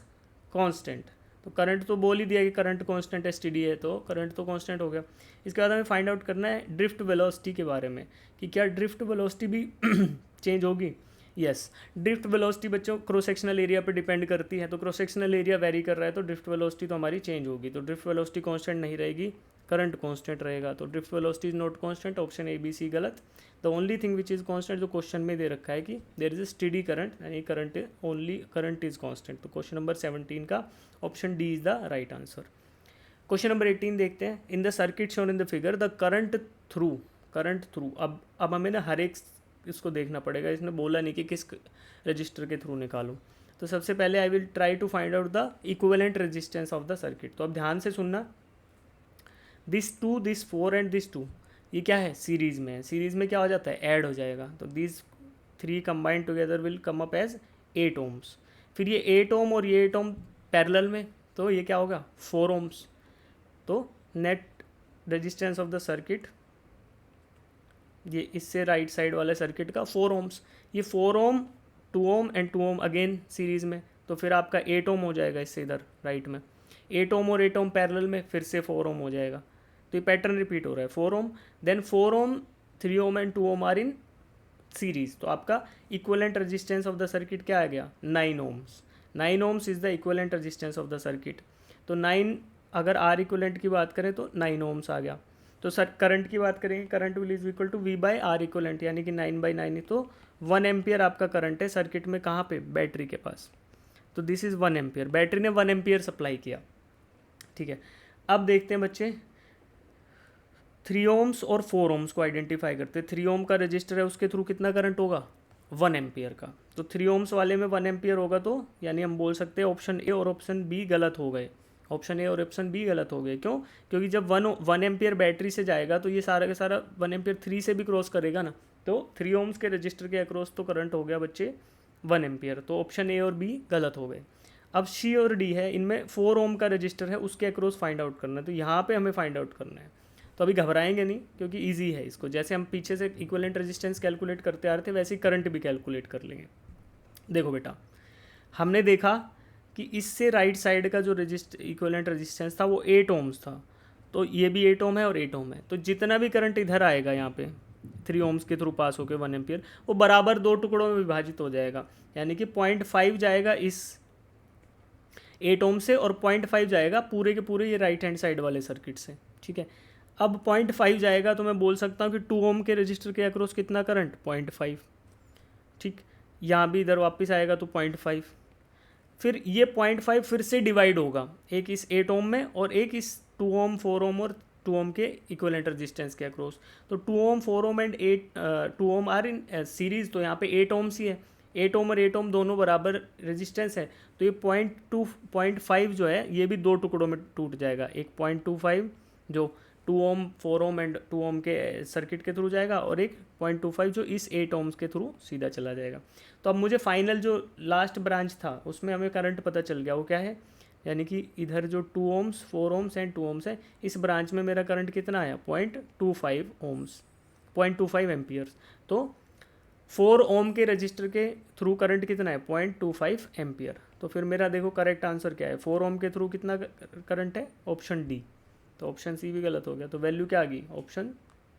constant? तो करंट तो बोल ही दिया कि करंट कांस्टेंट एसटीडी है, तो करंट तो कांस्टेंट हो गया। इसके बाद हमें फाइंड आउट करना है ड्रिफ्ट वेलोसिटी के बारे में कि क्या ड्रिफ्ट वेलोसिटी भी चेंज होगी। यस, ड्रिफ्ट वेलोसिटी बच्चों क्रॉस सेक्शनल एरिया पे डिपेंड करती है, तो क्रॉस सेक्शनल एरिया वेरी कर रहा है तो ड्रिफ्ट वेलोसिटी तो हमारी चेंज होगी। तो ड्रिफ्ट वेलोसिटी कांस्टेंट नहीं रहेगी, करंट कांस्टेंट रहेगा। तो drift velocity is not constant, option A B C गलत। The only thing which is constant जो क्वेश्चन में दे रखा है कि there is a steady current, यानी current only current is constant. तो क्वेश्चन नंबर 17 का option D is the right answer. Question number 18 देखते हैं। In the circuit shown in the figure the current through अब हमें ना हर एक इसको देखना पड़ेगा, इसने बोला नहीं कि किस रजिस्टर के थ्रू निकालूं। तो सबसे पहले I will try to find out the equivalent resistance of the circuit. तो अब ध्यान से सुनना, दिस 2 दिस 4 एंड दिस 2 ये क्या है, सीरीज़ में है। सीरीज़ में क्या हो जाता है, ऐड हो जाएगा। तो this 3 combined together will come up as 8 ohms. फिर ये 8 ओम और ये 8 ओम पैरेलल में, तो ये क्या होगा 4 ओम्स। तो net resistance of the circuit, ये इससे राइट साइड वाले सर्किट का 4 ओम्स, ये 4 ohm 2 ohm and 2 ohm again series में, तो फिर आपका 8 ओम हो जाएगा इससे इधर राइट में। 8 ओम और 8 ओम पैरेलल में, फिर से 4 ओम हो जाएगा। तो ये पैटर्न रिपीट हो रहा है, 4 ohm then 4 ohm 3 ohm and 2 ohm are in series. तो आपका equivalent resistance of the circuit क्या आ गया, 9 ohms. 9 ohms is the equivalent resistance of the circuit. तो 9 अगर आर इक्विवेलेंट की बात करें तो 9 ओम्स आ गया। तो सर करंट की बात करेंगे, current will is equal to V by R equivalent, यानी कि 9/9 तो 1 एम्पियर आपका करंट है सर्किट में, कहाँ पे, बैटरी के पास। तो दिस इज़ 1 एम्पियर, बैटरी ने 1 एम्पियर सप्लाई किया। ठीक है, अब देखते हैं बच्चे 3 ओम्स और 4 ओम्स को आइडेंटिफाई करते हैं। 3 ओम का रजिस्टर है, उसके थ्रू कितना करंट होगा, 1 एम्पियर का। तो 3 ओम्स वाले में 1 एम्पियर होगा, तो यानी हम बोल सकते हैं ऑप्शन ए और ऑप्शन बी गलत हो गए। ऑप्शन ए और ऑप्शन बी गलत हो गए, क्यों, क्योंकि जब 1 एम्पियर बैटरी से जाएगा तो ये सारा का सारा 1 एम्पियर 3 से भी क्रॉस करेगा ना। तो 3 ओम्स के रजिस्टर के अक्रॉस तो करंट हो गया बच्चे 1 एम्पियर, तो ऑप्शन ए और बी गलत हो गए। अब सी और डी है, इनमें 4 ओम का रजिस्टर है, उसके अक्रॉस फाइंड आउट करना है। तो यहाँ पे हमें फाइंड आउट करना है, तो अभी घबराएंगे नहीं क्योंकि ईजी है इसको। जैसे हम पीछे से इक्विवेलेंट रेजिस्टेंस कैलकुलेट करते आ रहे थे, वैसे ही करंट भी कैलकुलेट कर लेंगे। देखो बेटा, हमने देखा कि इससे राइट साइड का जो इक्विवेलेंट रेजिस्टेंस था वो 8 ओम्स था, तो ये भी 8 ओम है और 8 ओम है। तो जितना भी करंट इधर आएगा यहाँ पे 3 ओम्स के थ्रू पास होकर 1 एम्पियर, वो बराबर 2 टुकड़ों में विभाजित हो जाएगा, यानी कि 0.5 जाएगा इस 8 ओम से और 0.5 जाएगा पूरे के पूरे ये राइट हैंड साइड वाले सर्किट से। ठीक है, अब 0.5 जाएगा तो मैं बोल सकता हूँ कि 2 ओम के रजिस्टर के अक्रॉस कितना करंट, 0.5। ठीक, यहाँ भी इधर वापस आएगा तो 0.5, फिर ये 0.5 फिर से डिवाइड होगा, एक इस 8 ओम में और एक इस 2 ओम 4 ओम और 2 ओम के इक्विवेलेंट रेजिस्टेंस के अक्रॉस। तो 2 ohm 4 ohm and 2 ohm are in series, तो यहाँ पे 8 ओम्स ही है। 8 ओम और 8 ओम दोनों बराबर रेजिस्टेंस है, तो ये 0.5 जो है ये भी 2 टुकड़ों में टूट जाएगा। एक 0.25 जो 2 ओम 4 ओम एंड 2 ओम के सर्किट के थ्रू जाएगा, और एक 0.25 जो इस 8 ओम्स के थ्रू सीधा चला जाएगा। तो अब मुझे फाइनल जो लास्ट ब्रांच था उसमें हमें करंट पता चल गया, वो क्या है, यानी कि इधर जो 2 ओम्स 4 ओम्स एंड 2 ओम्स है, इस ब्रांच में मेरा करंट कितना आया, 0.25 ओम्स, 0.25 एम्पियर्स। तो 4 ओम के रजिस्टर के थ्रू करंट कितना है, 0.25 एम्पियर। तो फिर मेरा देखो करेक्ट आंसर क्या है, 4 ओम के थ्रू कितना करंट है, ऑप्शन डी। तो ऑप्शन सी भी गलत हो गया, तो वैल्यू क्या आ गई, option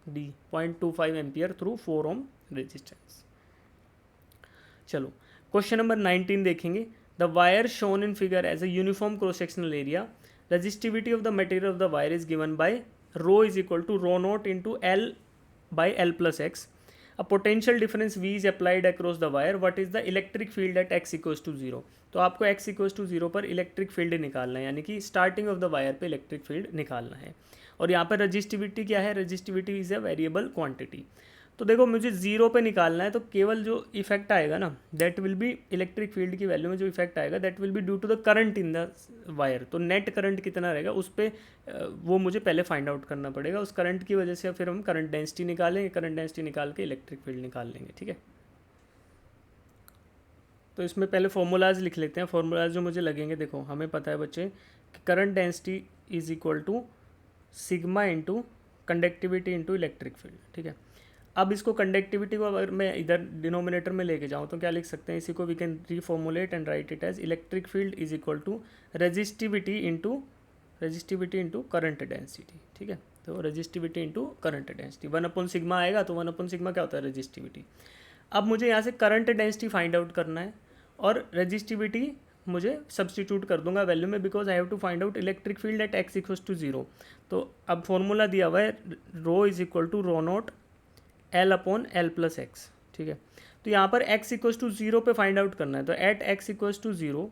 D 0.25 ampere through 4 ohm resistance. चलो क्वेश्चन नंबर 19 देखेंगे। The wire shown in figure as a uniform cross sectional area, resistivity of the material of the wire is given by rho is equal to rho naught into L by L plus x. A potential difference V is applied across the wire. What is the electric field at x equals to 0? तो आपको x equals to 0 पर electric field निकालना है, यानी कि starting of the wire पे electric field निकालना है। और यहाँ पर रजिस्टिविटी क्या है, resistivity is a variable quantity. तो देखो मुझे 0 पे निकालना है, तो केवल जो इफेक्ट आएगा ना, that will be electric field की वैल्यू में जो इफेक्ट आएगा that will be due to the current in the wire. तो नेट करंट कितना रहेगा उस पर वो मुझे पहले फाइंड आउट करना पड़ेगा। उस करंट की वजह से फिर हम करंट डेंसिटी निकालेंगे, करंट डेंसिटी निकाल के इलेक्ट्रिक फील्ड निकाल लेंगे। ठीक है, तो इसमें पहले फॉर्मूलाज लिख लेते हैं। फॉर्मूलाज जो मुझे लगेंगे, देखो हमें पता है बच्चे कि current density is equal to sigma into conductivity into electric field. ठीक है, अब इसको कंडक्टिविटी को अगर मैं इधर डिनोमिनेटर में लेके जाऊँ तो क्या लिख सकते हैं, इसी को we can reformulate and write it as electric field is equal to resistivity into current density. ठीक है, तो रेजिस्टिविटी इंटू करंट डेंसिटी 1/सिग्मा आएगा, तो 1/सिग्मा क्या होता है, रेजिस्टिविटी। अब मुझे यहाँ से करंट डेंसिटी फाइंड आउट करना है और रेजिस्टिविटी मुझे सब्सटीट्यूट कर दूंगा वैल्यू में, because I have to find out electric field at x equal to 0। तो अब फॉर्मूला दिया हुआ है rho is equal to rho naught L/L+x। ठीक है, तो यहाँ पर x इक्वल टू 0 पे फाइंड आउट करना है, तो at x equal to 0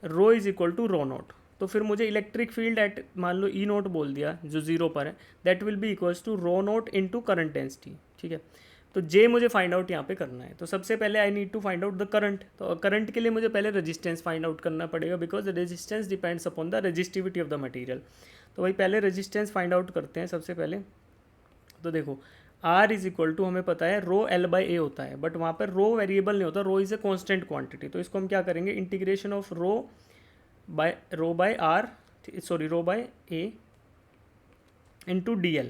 rho is equal to rho naught. तो फिर मुझे इलेक्ट्रिक फील्ड एट मान लो ई नोट बोल दिया जो 0 पर है, that will be equals to rho naught into current density. ठीक है, तो जे मुझे फाइंड आउट यहाँ पे करना है। तो सबसे पहले I need to find out the current. तो करंट के लिए मुझे पहले रेजिस्टेंस फाइंड आउट करना पड़ेगा, because the resistance depends upon the resistivity of the material. तो वही पहले रेजिस्टेंस फाइंड आउट करते हैं सबसे पहले। तो देखो R इज इक्वल टू हमें पता है रो L/A होता है, बट वहाँ पर रो वेरिएबल नहीं होता, rho is a constant quantity. तो इसको हम क्या करेंगे, integration of rho by A into DL।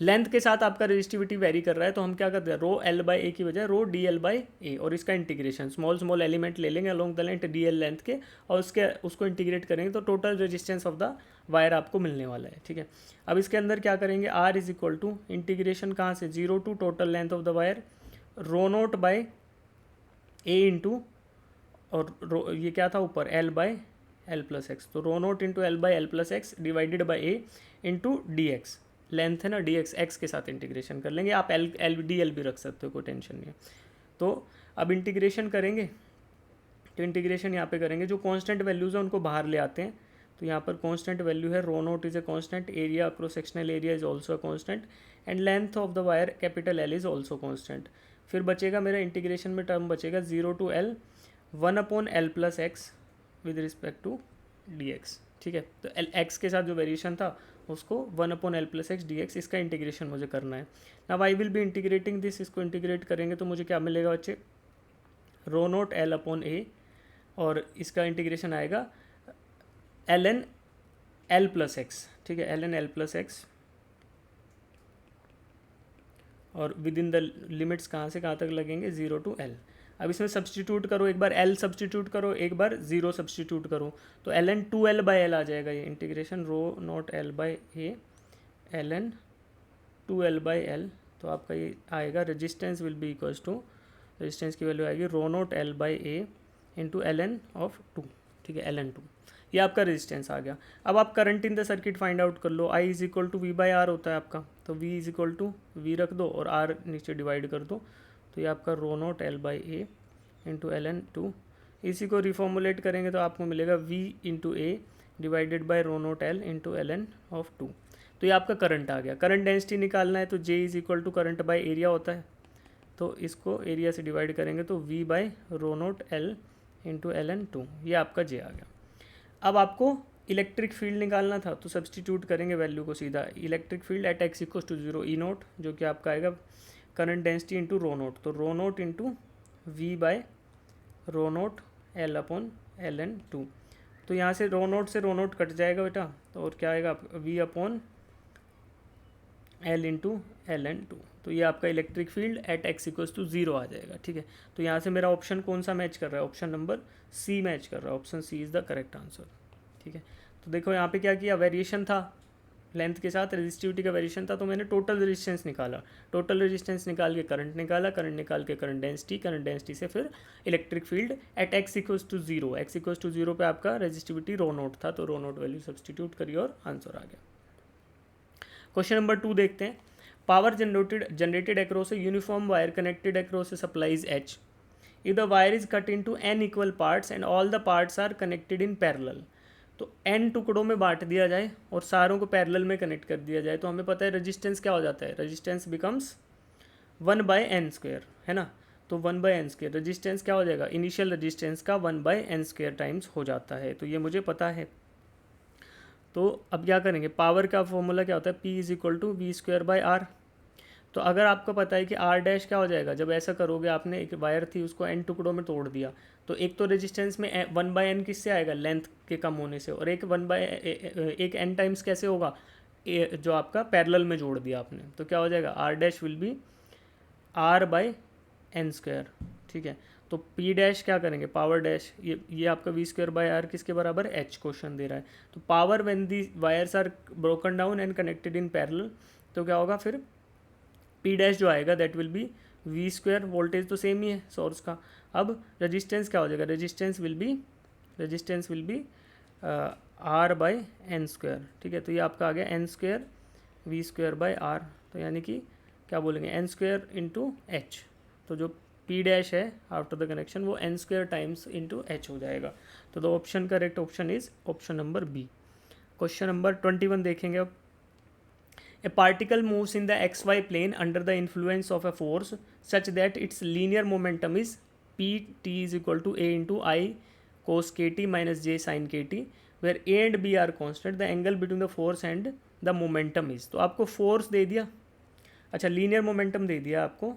Length के साथ आपका रेजिस्टिविटी वेरी कर रहा है, तो हम क्या करते हैं, रो L/A की बजाय रो DL/A, और इसका इंटीग्रेशन स्मॉल एलिमेंट ले लेंगे along the length DL length के, और उसको इंटीग्रेट करेंगे तो total resistance of the wire आपको मिलने वाला है। ठीक है, अब इसके अंदर क्या करेंगे, R is equal to integration कहाँ से, 0 to total length of the wire rho naught by A into, और ये क्या था ऊपर L/L+x, तो rho naught into L/L+x divided by A into DX। Length है ना, DX x के साथ इंटीग्रेशन कर लेंगे, आप DL भी रख सकते हो, कोई टेंशन नहीं है। तो अब इंटीग्रेशन करेंगे, तो इंटीग्रेशन यहाँ पे करेंगे, जो कांस्टेंट वैल्यूज़ है उनको बाहर ले आते हैं। तो यहाँ पर कांस्टेंट वैल्यू है rho naught is a constant, area across sectional area is also a constant, and length of the wire capital L is also constant. फिर बचेगा मेरा इंटीग्रेशन में टर्म बचेगा 0 to L 1/L+x with respect to DX। ठीक है, तो x के साथ जो वेरिएशन था उसको 1/L+x dx, इसका इंटीग्रेशन मुझे करना है। Now I will be integrating this, इसको इंटीग्रेट करेंगे तो मुझे क्या मिलेगा बच्चे, रो नोट L/A, और इसका इंटीग्रेशन आएगा ln L+x। ठीक है, ln L+x, और विद इन द लिमिट्स कहाँ से कहाँ तक लगेंगे, 0 टू L। अब इसमें सब्सटीट्यूट करो, एक बार L सब्सटीट्यूट करो, एक बार 0 सब्सटीट्यूट करो, तो ln 2L/L आ जाएगा ये इंटीग्रेशन, रो नॉट L/A ln 2L/L। तो आपका ये आएगा resistance will be equals to, resistance की वैल्यू आएगी rho naught L/A into ln of 2। ठीक है, ln 2, ये आपका रेजिस्टेंस आ गया। अब आप current in the circuit find out कर लो, I is equal to V/R होता है आपका, तो V is equal to V रख दो और R नीचे डिवाइड कर दो, तो ये आपका रो नोट L/A इंटू ln 2। इसी को रिफॉर्मुलेट करेंगे तो आपको मिलेगा V into A divided by rho note L into ln of 2। तो ये आपका करंट आ गया। करंट डेंसिटी निकालना है तो J is equal to current by area होता है, तो इसको एरिया से डिवाइड करेंगे तो V by rho note L into ln 2, ये आपका J आ गया। अब आपको इलेक्ट्रिक फील्ड निकालना था, तो सब्सटीट्यूट करेंगे वैल्यू को सीधा, electric field at x equal to 0 E naught, जो कि आपका आएगा current density into rho naught, तो rho naught into V by rho naught L/ln 2। तो यहाँ से रो नोट कट जाएगा बेटा, तो और क्या आएगा V/L इंटू ln 2। तो ये आपका electric field at x equals to 0 आ जाएगा। ठीक है, तो यहाँ से मेरा ऑप्शन कौन सा मैच कर रहा है, ऑप्शन नंबर C मैच कर रहा है, option C is the correct answer. ठीक है, तो देखो यहाँ पे क्या किया, वेरिएशन था लेंथ के साथ, रेजिस्टिविटी का वेरिएशन था, तो मैंने टोटल रेजिस्टेंस निकाला, टोटल रेजिस्टेंस निकाल के करंट निकाला, करंट निकाल के करंट डेंसिटी से फिर electric field at x equals to 0, x equals to 0 पे आपका रेजिस्टिविटी रो नोट था, तो रो नोट वैल्यू सब्सटीट्यूट करिए और आंसर आ गया। क्वेश्चन नंबर 2 देखते हैं। Power generated across a uniform wire connected across A supplies H, if the wire is cut into n equal parts and all the parts are connected in parallel। तो n टुकड़ों में बांट दिया जाए और सारों को पैरेलल में कनेक्ट कर दिया जाए, तो हमें पता है रेजिस्टेंस क्या हो जाता है, रेजिस्टेंस बिकम्स 1/n², है ना। तो 1/n², रेजिस्टेंस क्या हो जाएगा, इनिशियल रेजिस्टेंस का 1/n² टाइम्स हो जाता है, तो ये मुझे पता है। तो अब क्या करेंगे, पावर का फॉर्मूला क्या होता है, P is equal to V²/R। तो अगर आपको पता है कि R डैश क्या हो जाएगा, जब ऐसा करोगे, आपने एक वायर थी उसको n टुकड़ों में तोड़ दिया, तो एक तो रेजिस्टेंस में 1/n किससे आएगा, लेंथ के कम होने से, और एक n टाइम्स कैसे होगा, जो आपका पैरेलल में जोड़ दिया आपने, तो क्या हो जाएगा, R dash will be R by N square, ठीक है। तो पी डैश क्या करेंगे, पावर डैश, ये आपका वी स्क्वायर बाई आर किसके बराबर, एच क्वेश्चन दे रहा है। तो power when the wires are broken down and connected in parallel, तो क्या होगा फिर, पी डैश जो आएगा that will be V square, voltage तो सेम ही है सोर्स का। अब रेजिस्टेंस क्या हो जाएगा, resistance will be R by N square, ठीक है। तो ये आपका आ गया N square V square by R, तो यानी कि क्या बोलेंगे, एन स्क्वायर इंटू एच। तो जो पी डैश है आफ्टर द कनेक्शन वो N square times into H हो जाएगा। तो the option correct option is option number B. Question number 21 देखेंगे अब। A particle moves in the xy plane under the influence of a force such that its linear momentum is pt is equal to a into I cos kt minus j sin kt, where a and b are constant. The angle between the force and the momentum is, तो आपको force दे दिया, अच्छा linear momentum दे दिया आपको,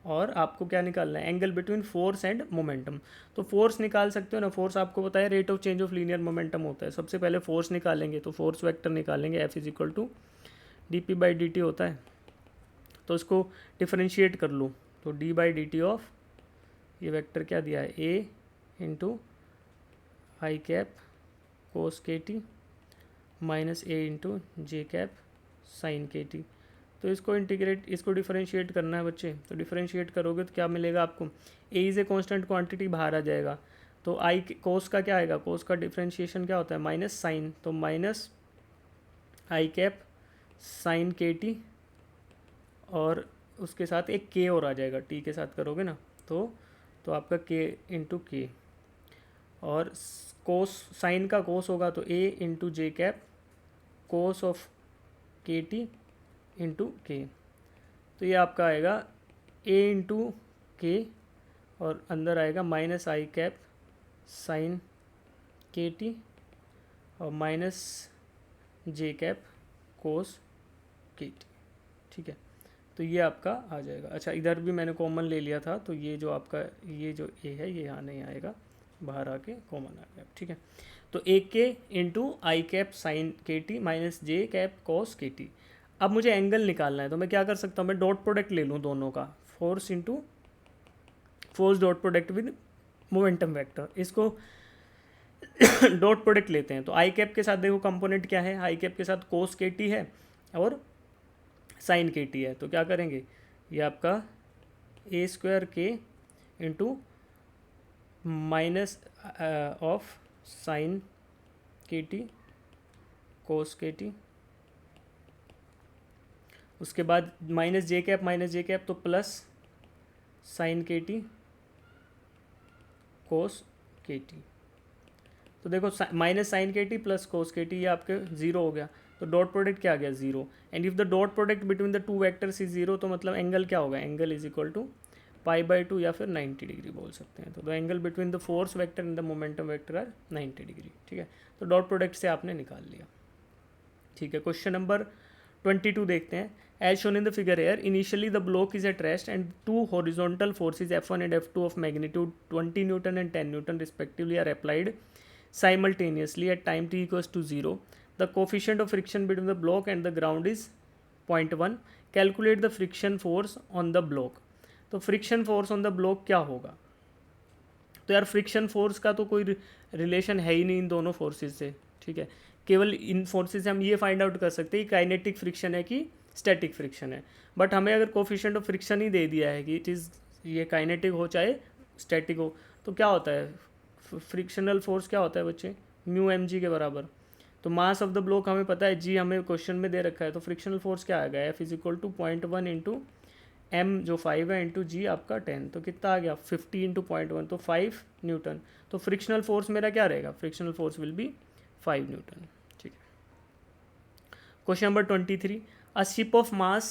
और आपको क्या निकालना है, angle between force and momentum. तो फोर्स निकाल सकते हो ना, फोर्स आपको पता है rate of change of linear momentum होता है। सबसे पहले फोर्स निकालेंगे, तो फोर्स वेक्टर निकालेंगे, F is equal to D P by D t होता है। तो इसको डिफरेंशिएट कर लूँ, तो d by D t of ये वेक्टर क्या दिया है, A into i cap cos k t minus A into j cap sine के टी। तो इसको इसको डिफरेंशिएट करना है बच्चे। तो डिफरेंशिएट करोगे तो क्या मिलेगा आपको, A is a constant quantity बाहर आ जाएगा। तो आई कोस का क्या आएगा, कोस का डिफरेंशिएशन क्या होता है, माइनस साइन, तो माइनस आई कैप साइन के टी, और उसके साथ एक के और आ जाएगा, टी के साथ करोगे ना, तो आपका के इंटू के, और कोस साइन का कोस होगा तो a into j cap cos of k t into k. तो ये आपका आएगा ए इंटू के, और अंदर आएगा माइनस आई कैप साइन के टी और minus j cap cos k T, ठीक है। तो ये आपका आ जाएगा। अच्छा इधर भी मैंने कॉमन ले लिया था, तो ये जो आपका ये जो ए है ये यहाँ नहीं आएगा, बाहर आके कॉमन आ गया, ठीक है। तो ए के इंटू आई कैप साइन के t minus j cap cos के टी। अब मुझे एंगल निकालना है, तो मैं क्या कर सकता हूँ, मैं डॉट प्रोडक्ट ले लूँ दोनों का, force into force dot product with momentum vector, इसको डॉट प्रोडक्ट लेते हैं। तो आई कैप के साथ देखो कंपोनेंट क्या है, आई कैप के साथ कोस के टी है और साइन के टी है। तो क्या करेंगे, ये आपका ए स्क्वायर के इंटू माइनस ऑफ साइन के टी कोस के टी, उसके बाद माइनस जे कैप तो प्लस साइन के टी कोस के टी। तो देखो माइनस साइन के T plus cos k T, ये आपके ज़ीरो हो गया। तो डॉट प्रोडक्ट क्या आ गया, zero. And if the dot product between the two vectors is zero, तो मतलब एंगल क्या होगा, angle is equal to pi by two या फिर 90 डिग्री बोल सकते हैं। तो the angle between the force vector and the momentum vector are 90 degree, ठीक है। तो डॉट प्रोडक्ट से आपने निकाल लिया, ठीक है। क्वेश्चन नंबर 22 देखते हैं। As shown in the figure here, initially the block is at rest and two horizontal forces F1 and F2 of magnitude 20 Newton and 10 Newton respectively are applied simultaneously at time t equals to 0. The coefficient of friction between the block and the ground is 0.1. Calculate the friction force on the block. तो friction force on the block क्या होगा, तो यार friction force का तो कोई relation है ही नहीं इन दोनों फोर्सेस से, ठीक है। केवल इन फोर्सेस से हम ये फाइंड आउट कर सकते हैं काइनेटिक फ्रिक्शन है कि स्टैटिक फ्रिक्शन है। बट हमें अगर कोफिशिएंट ऑफ फ्रिक्शन ही दे दिया है कि इट इज़ ये काइनेटिक हो चाहे स्टैटिक हो, तो क्या होता है, फ्रिक्शनल फोर्स क्या होता है बच्चे, म्यू एम जी के बराबर। तो मास ऑफ द ब्लॉक हमें पता है, जी हमें क्वेश्चन में दे रखा है, तो फ्रिक्शनल फोर्स क्या आएगा, F is equal to 0.1 into M जो 5 है इंटू जी आपका 10, तो कितना आ गया 50 इंटू 0.1, तो 5 न्यूटन। तो फ्रिक्शनल फोर्स मेरा क्या रहेगा, frictional force will B 5 Newton, ठीक है। Question number 23, a ship of mass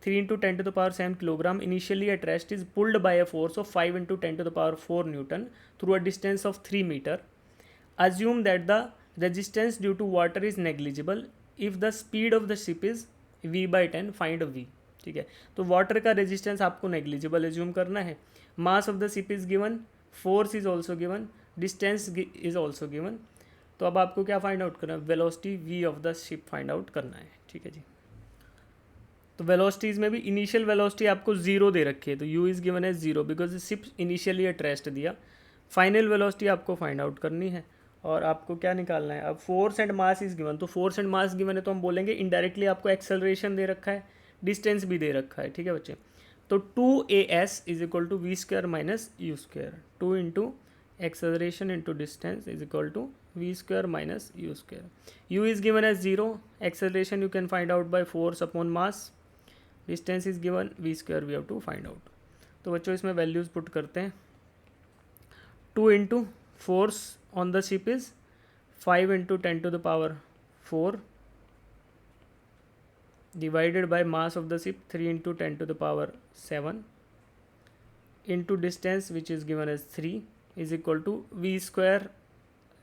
3 into 10 to the power 7 kilogram initially at rest is pulled by a force of 5 into 10 to the power 4 Newton through a distance of 3 meter. Assume that the resistance due to water is negligible. If the speed of the ship is v by 10, find v, ठीक है। तो water का resistance आपको negligible assume करना है, mass of the ship is given, force is also given, distance is also given. तो अब आपको क्या फाइंड आउट करना है, velocity v of the ship find out करना है, ठीक है जी। तो वेलोसिटीज़ में भी इनिशियल वेलोसिटी आपको जीरो दे रखी है, तो u is given as zero because ship initially at rest दिया। फाइनल वेलोसिटी आपको फाइंड आउट करनी है और आपको क्या निकालना है, अब force and mass is given, तो फोर्स एंड मास गिवन है तो हम बोलेंगे इनडायरेक्टली आपको एक्सेलरेशन दे रखा है, डिस्टेंस भी दे रखा है, ठीक है बच्चे। तो 2as is equal to V square minus U square, 2 into acceleration into distance is equal to V square minus U square. U is given as zero, acceleration you can find out by force upon mass, distance is given V square we have to find out. तो बच्चों इसमें values put करते हैं, 2 into force on the ship is 5 into 10 to the power 4 divided by mass of the ship 3 into 10 to the power 7 into distance which is given as 3 is equal to v square,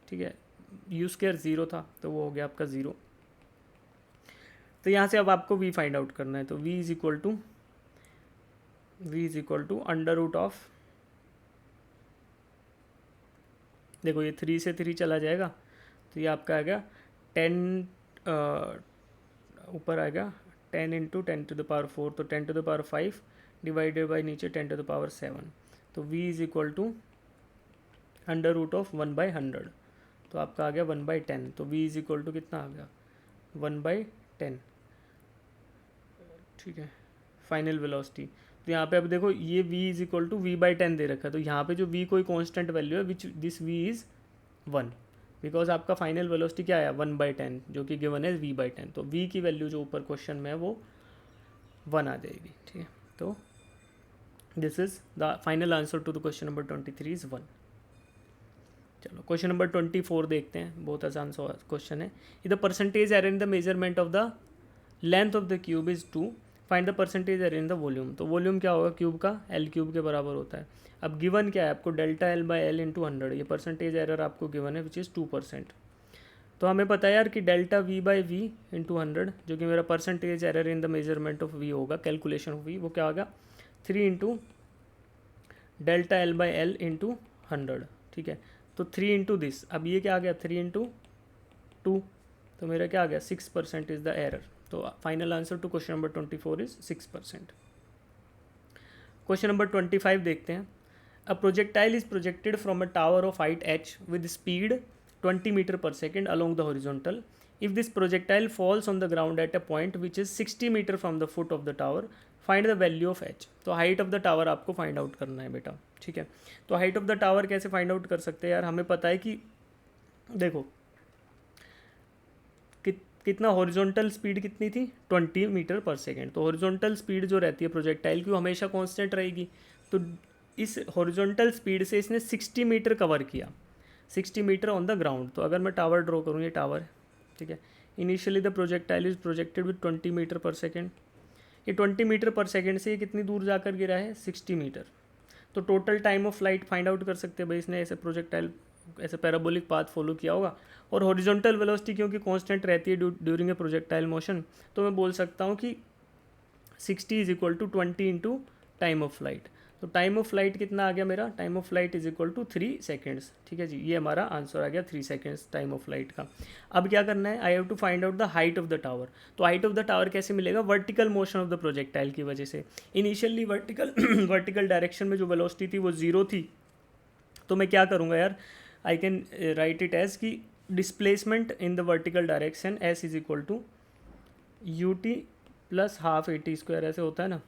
ठीक है, u square zero था तो वो हो गया आपका zero. तो यहाँ से अब आपको v फाइंड आउट करना है, तो v is equal to under root of, देखो ये 3 से 3 चला जाएगा तो ये आपका आ गया 10 ऊपर आएगा 10 इंटू 10 टू द पावर 4, तो 10 to the power 5 divided by नीचे 10 टू द पावर 7, तो v is equal to under root of 1/100, तो आपका आ गया 1/10, तो v इज इक्वल टू कितना आ गया 1/10, ठीक है, फाइनल वेलोसिटी। तो यहाँ पे अब देखो ये v is equal to v/10 दे रखा है, तो यहाँ पे जो v कोई कांस्टेंट वैल्यू है which this v is 1 because आपका फाइनल वेलोसिटी क्या आया 1/10 जो कि गिवन है v/10, तो v की वैल्यू जो ऊपर क्वेश्चन में है वो 1 आ जाएगी, ठीक है। तो this is the final answer to the question number 23 is 1। चलो क्वेश्चन नंबर 24 देखते हैं, बहुत आसान क्वेश्चन है। The percentage error in the measurement of the length of the cube is 2, find the percentage error in the volume, तो volume क्या होगा cube का, एल क्यूब के बराबर होता है। अब गिवन क्या है आपको, delta L by L into 100, ये परसेंटेज एरर आपको गिवन है विच इज़ 2%। तो हमें पता है यार कि delta v by v into 100 जो कि मेरा percentage error in the measurement of v होगा, कैलकुलेशन ऑफ वी, वो क्या होगा 3 into delta L by L into 100, ठीक है। तो 3 इंटू दिस, अब ये क्या आ गया 3 इंटू 2, तो मेरा क्या आ गया 6% इज़ द एरर। तो final answer to question number 24 is 6%। Question number 25 देखते हैं। A projectile is projected from a tower of height h with speed 20 metre पर second along the horizontal. If this projectile falls on the ground at a point which is 60 metre from the foot of the tower, find the value of h. तो height of the tower आपको find out करना है बेटा, ठीक है। तो height of the tower कैसे find out कर सकते हैं यार, हमें पता है कि देखो कितना हॉरिजॉन्टल स्पीड कितनी थी 20 मीटर पर सेकेंड, तो हॉरिजॉन्टल स्पीड जो रहती है प्रोजेक्टाइल की वो हमेशा कांस्टेंट रहेगी। तो इस हॉरिजॉन्टल स्पीड से इसने 60 मीटर कवर किया, 60 मीटर ऑन द ग्राउंड। तो अगर मैं टावर ड्रॉ करूँ, ये टावर है, ठीक है। Initially the projectile is projected with 20 metre पर सेकेंड, ये 20 मीटर पर सेकेंड से ये कितनी दूर जाकर गिरा है 60 मीटर। तो total time of flight find out कर सकते हैं भाई, इसने ऐसे प्रोजेक्टाइल ऐसे पैराबोलिक पाथ फॉलो किया होगा। और हॉरिजॉन्टल वेलोसिटी क्योंकि कांस्टेंट रहती है ड्यूरिंग ए प्रोजेक्टाइल मोशन, तो मैं बोल सकता हूँ कि 60 is equal to 20 into time of flight. तो टाइम ऑफ फ्लाइट कितना आ गया मेरा, time of flight is equal to 3 seconds, ठीक है जी। ये हमारा आंसर आ गया 3 सेकेंड्स टाइम ऑफ फ्लाइट का। अब क्या करना है, I have to find out the height of the tower. तो हाइट ऑफ द टावर कैसे मिलेगा, vertical motion of the projectile की वजह से। इनिशियली वर्टिकल डायरेक्शन में जो वेलोसिटी थी वो 0 थी, तो मैं क्या करूँगा यार, I can write it as कि displacement in the vertical direction s is equal to u t plus half a t square, ऐसे होता है ना।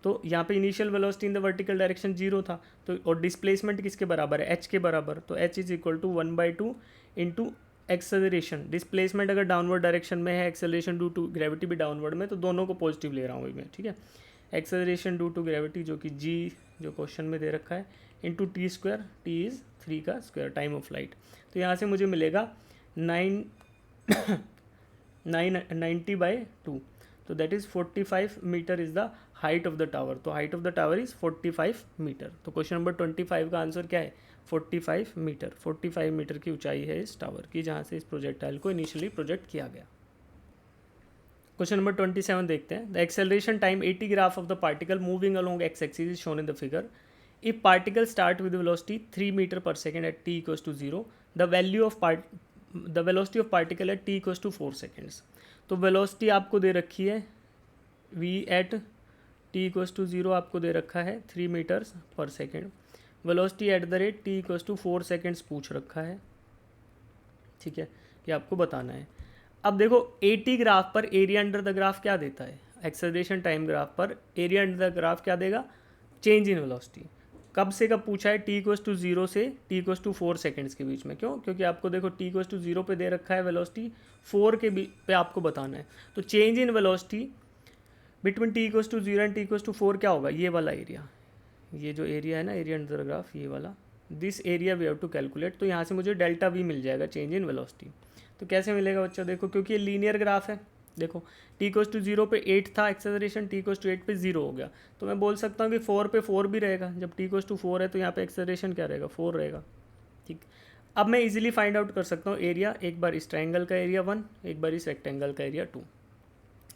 तो यहाँ पे initial velocity in the vertical direction 0 था, तो और डिस्प्लेसमेंट किसके बराबर है, h के बराबर, तो h is equal to 1/2 into acceleration. Displacement अगर डाउनवर्ड डायरेक्शन में है, एक्सेलरेशन ड्यू टू ग्रेविटी भी डाउनवर्ड में, तो दोनों को पॉजिटिव ले रहा हूँ मैं, ठीक है। एक्सेलरेशन ड्यू टू ग्रेविटी जो कि g जो क्वेश्चन में दे रखा है into t square, T is 3 का स्क्वायर टाइम ऑफ फ्लाइट। तो यहाँ से मुझे मिलेगा 90/2, तो that is 45 metre is the height of the tower. तो height of the tower is 45 metre. तो क्वेश्चन नंबर 25 का आंसर क्या है, 45 मीटर। 45 मीटर की ऊंचाई है इस टावर की जहाँ से इस प्रोजेक्टाइल को इनिशियली प्रोजेक्ट किया गया। क्वेश्चन नंबर 27 देखते हैं। The acceleration time 80 graph of the particle moving along x axis is shown in the figure. If particle start with velocity 3 metre पर second at t equals to 0, the value of the velocity of particle at t equals to 4 seconds. तो velocity आपको दे रखी है v at t equals to 0 आपको दे रखा है 3 metres per second. Velocity at the rate t equals to 4 seconds पूछ रखा है, ठीक है, ये आपको बताना है। अब देखो AT ग्राफ पर एरिया अंडर द ग्राफ क्या देता है, एक्सेलरेशन टाइम ग्राफ पर एरिया अंडर द ग्राफ क्या देगा, चेंज इन वेलोसिटी। कब से कब पूछा है, टी इक्वल्स टू 0 से टी इक्वल्स टू 4 सेकेंड्स के बीच में। क्यों, क्योंकि आपको देखो टी इक्वल्स टू 0 पे दे रखा है वेलोसिटी, 4 के पे आपको बताना है। तो change in velocity between t equals to 0 and t equals to 4 क्या होगा, ये वाला एरिया, ये जो एरिया है ना एरिया अंडर द ग्राफ, ये वाला, this area we have to calculate. तो यहाँ से मुझे डेल्टा वी मिल जाएगा, चेंज इन वेलोसिटी। तो कैसे मिलेगा बच्चा, देखो क्योंकि ये लीनियर ग्राफ है, देखो टी इक्वल्स टू 0 पे 8 था एक्सेलरेशन, टी इक्वल्स टू 8 पे 0 हो गया। तो मैं बोल सकता हूँ कि 4 पे 4 भी रहेगा, जब टी इक्वल्स टू 4 है तो यहाँ पे एक्सेलरेशन क्या रहेगा, 4 रहेगा, ठीक। अब मैं इजीली फाइंड आउट कर सकता हूँ एरिया, एक बार इस ट्रायंगल का एरिया 1, एक बार इस रेक्टेंगल का एरिया 2,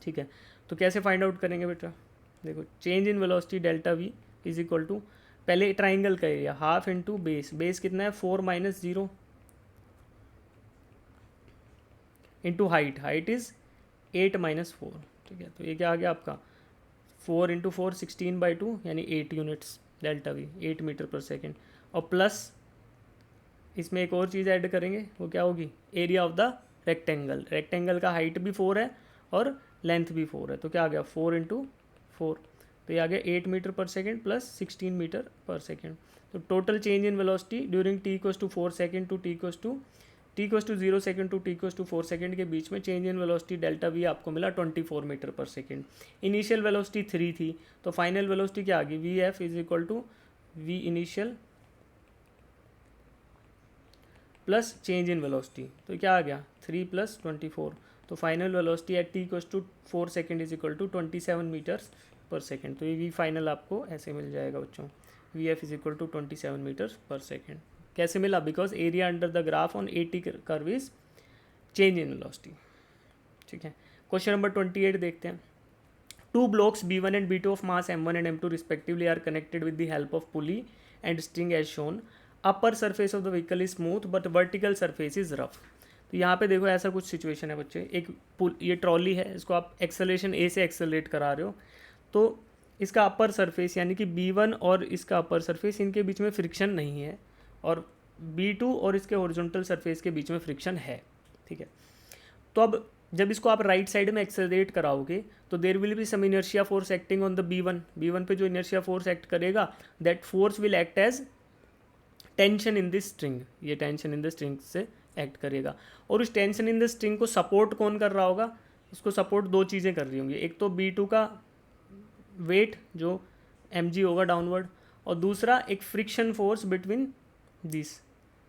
ठीक है। तो कैसे फाइंड आउट करेंगे बेटा, देखो change in velocity delta we is equal to, पहले ट्राइंगल का area half into base, base कितना है 4 minus 0 into height, height is 8 minus 4, ठीक है। तो ये क्या आ गया आपका 4 इंटू 4 16/2 यानी 8 यूनिट्स डेल्टा वी, 8 मीटर पर सेकेंड। और प्लस इसमें एक और चीज़ ऐड करेंगे, वो क्या होगी, area of the rectangle. Rectangle का हाइट भी 4 है और लेंथ भी 4 है, तो क्या आ गया 4 इंटू 4, तो ये आ गया 8 मीटर पर सेकेंड प्लस 16 मीटर पर सेकेंड। तो total change in velocity during t equals to 4 second to t equals to 0 second to t equals to 4 second के बीच में change in velocity delta v आपको मिला 24 मीटर पर सेकेंड। इनिशियल वेलोसिटी 3 थी, तो फाइनल वेलोसिटी क्या आ गई, v f is equal to v initial plus change in velocity. तो क्या आ गया 3 प्लस 24, तो final velocity at t equals to 4 second is equal to 27 metres per second. तो ये वी फाइनल आपको ऐसे मिल जाएगा बच्चों, v f is equal to 27 metres per second. कैसे मिला, because area under the graph on AT curve is change in velocity, ठीक है। क्वेश्चन नंबर 28 देखते हैं। Two blocks B1 and B2 of mass M1 and M2 respectively are connected with the help of pulley and string as shown. Upper surface of the vehicle is smooth but vertical surface is rough. तो यहाँ पे देखो ऐसा कुछ situation है बच्चे, एक पुल, ये ट्रॉली है, इसको आप एक्सेलरेशन A से एक्सेलरेट करा रहे हो, तो इसका अपर सरफेस यानी कि B1 और इसका अपर सरफेस, इनके बीच में फ्रिक्शन नहीं है, और B2 और इसके हॉरिजॉन्टल सरफेस के बीच में फ्रिक्शन है, ठीक है। तो अब जब इसको आप राइट साइड में एक्सेलरेट कराओगे तो there will be some inertia force acting on the B1 पे जो इनर्शिया फोर्स एक्ट करेगा, that force will act as tension in this string, ये टेंशन इन द स्ट्रिंग से एक्ट करेगा। और उस टेंशन इन द स्ट्रिंग को support कौन कर रहा होगा, उसको सपोर्ट दो चीज़ें कर रही होंगी, एक तो B2 का वेट जो mg होगा डाउनवर्ड, और दूसरा एक फ्रिक्शन फोर्स बिटवीन दिस,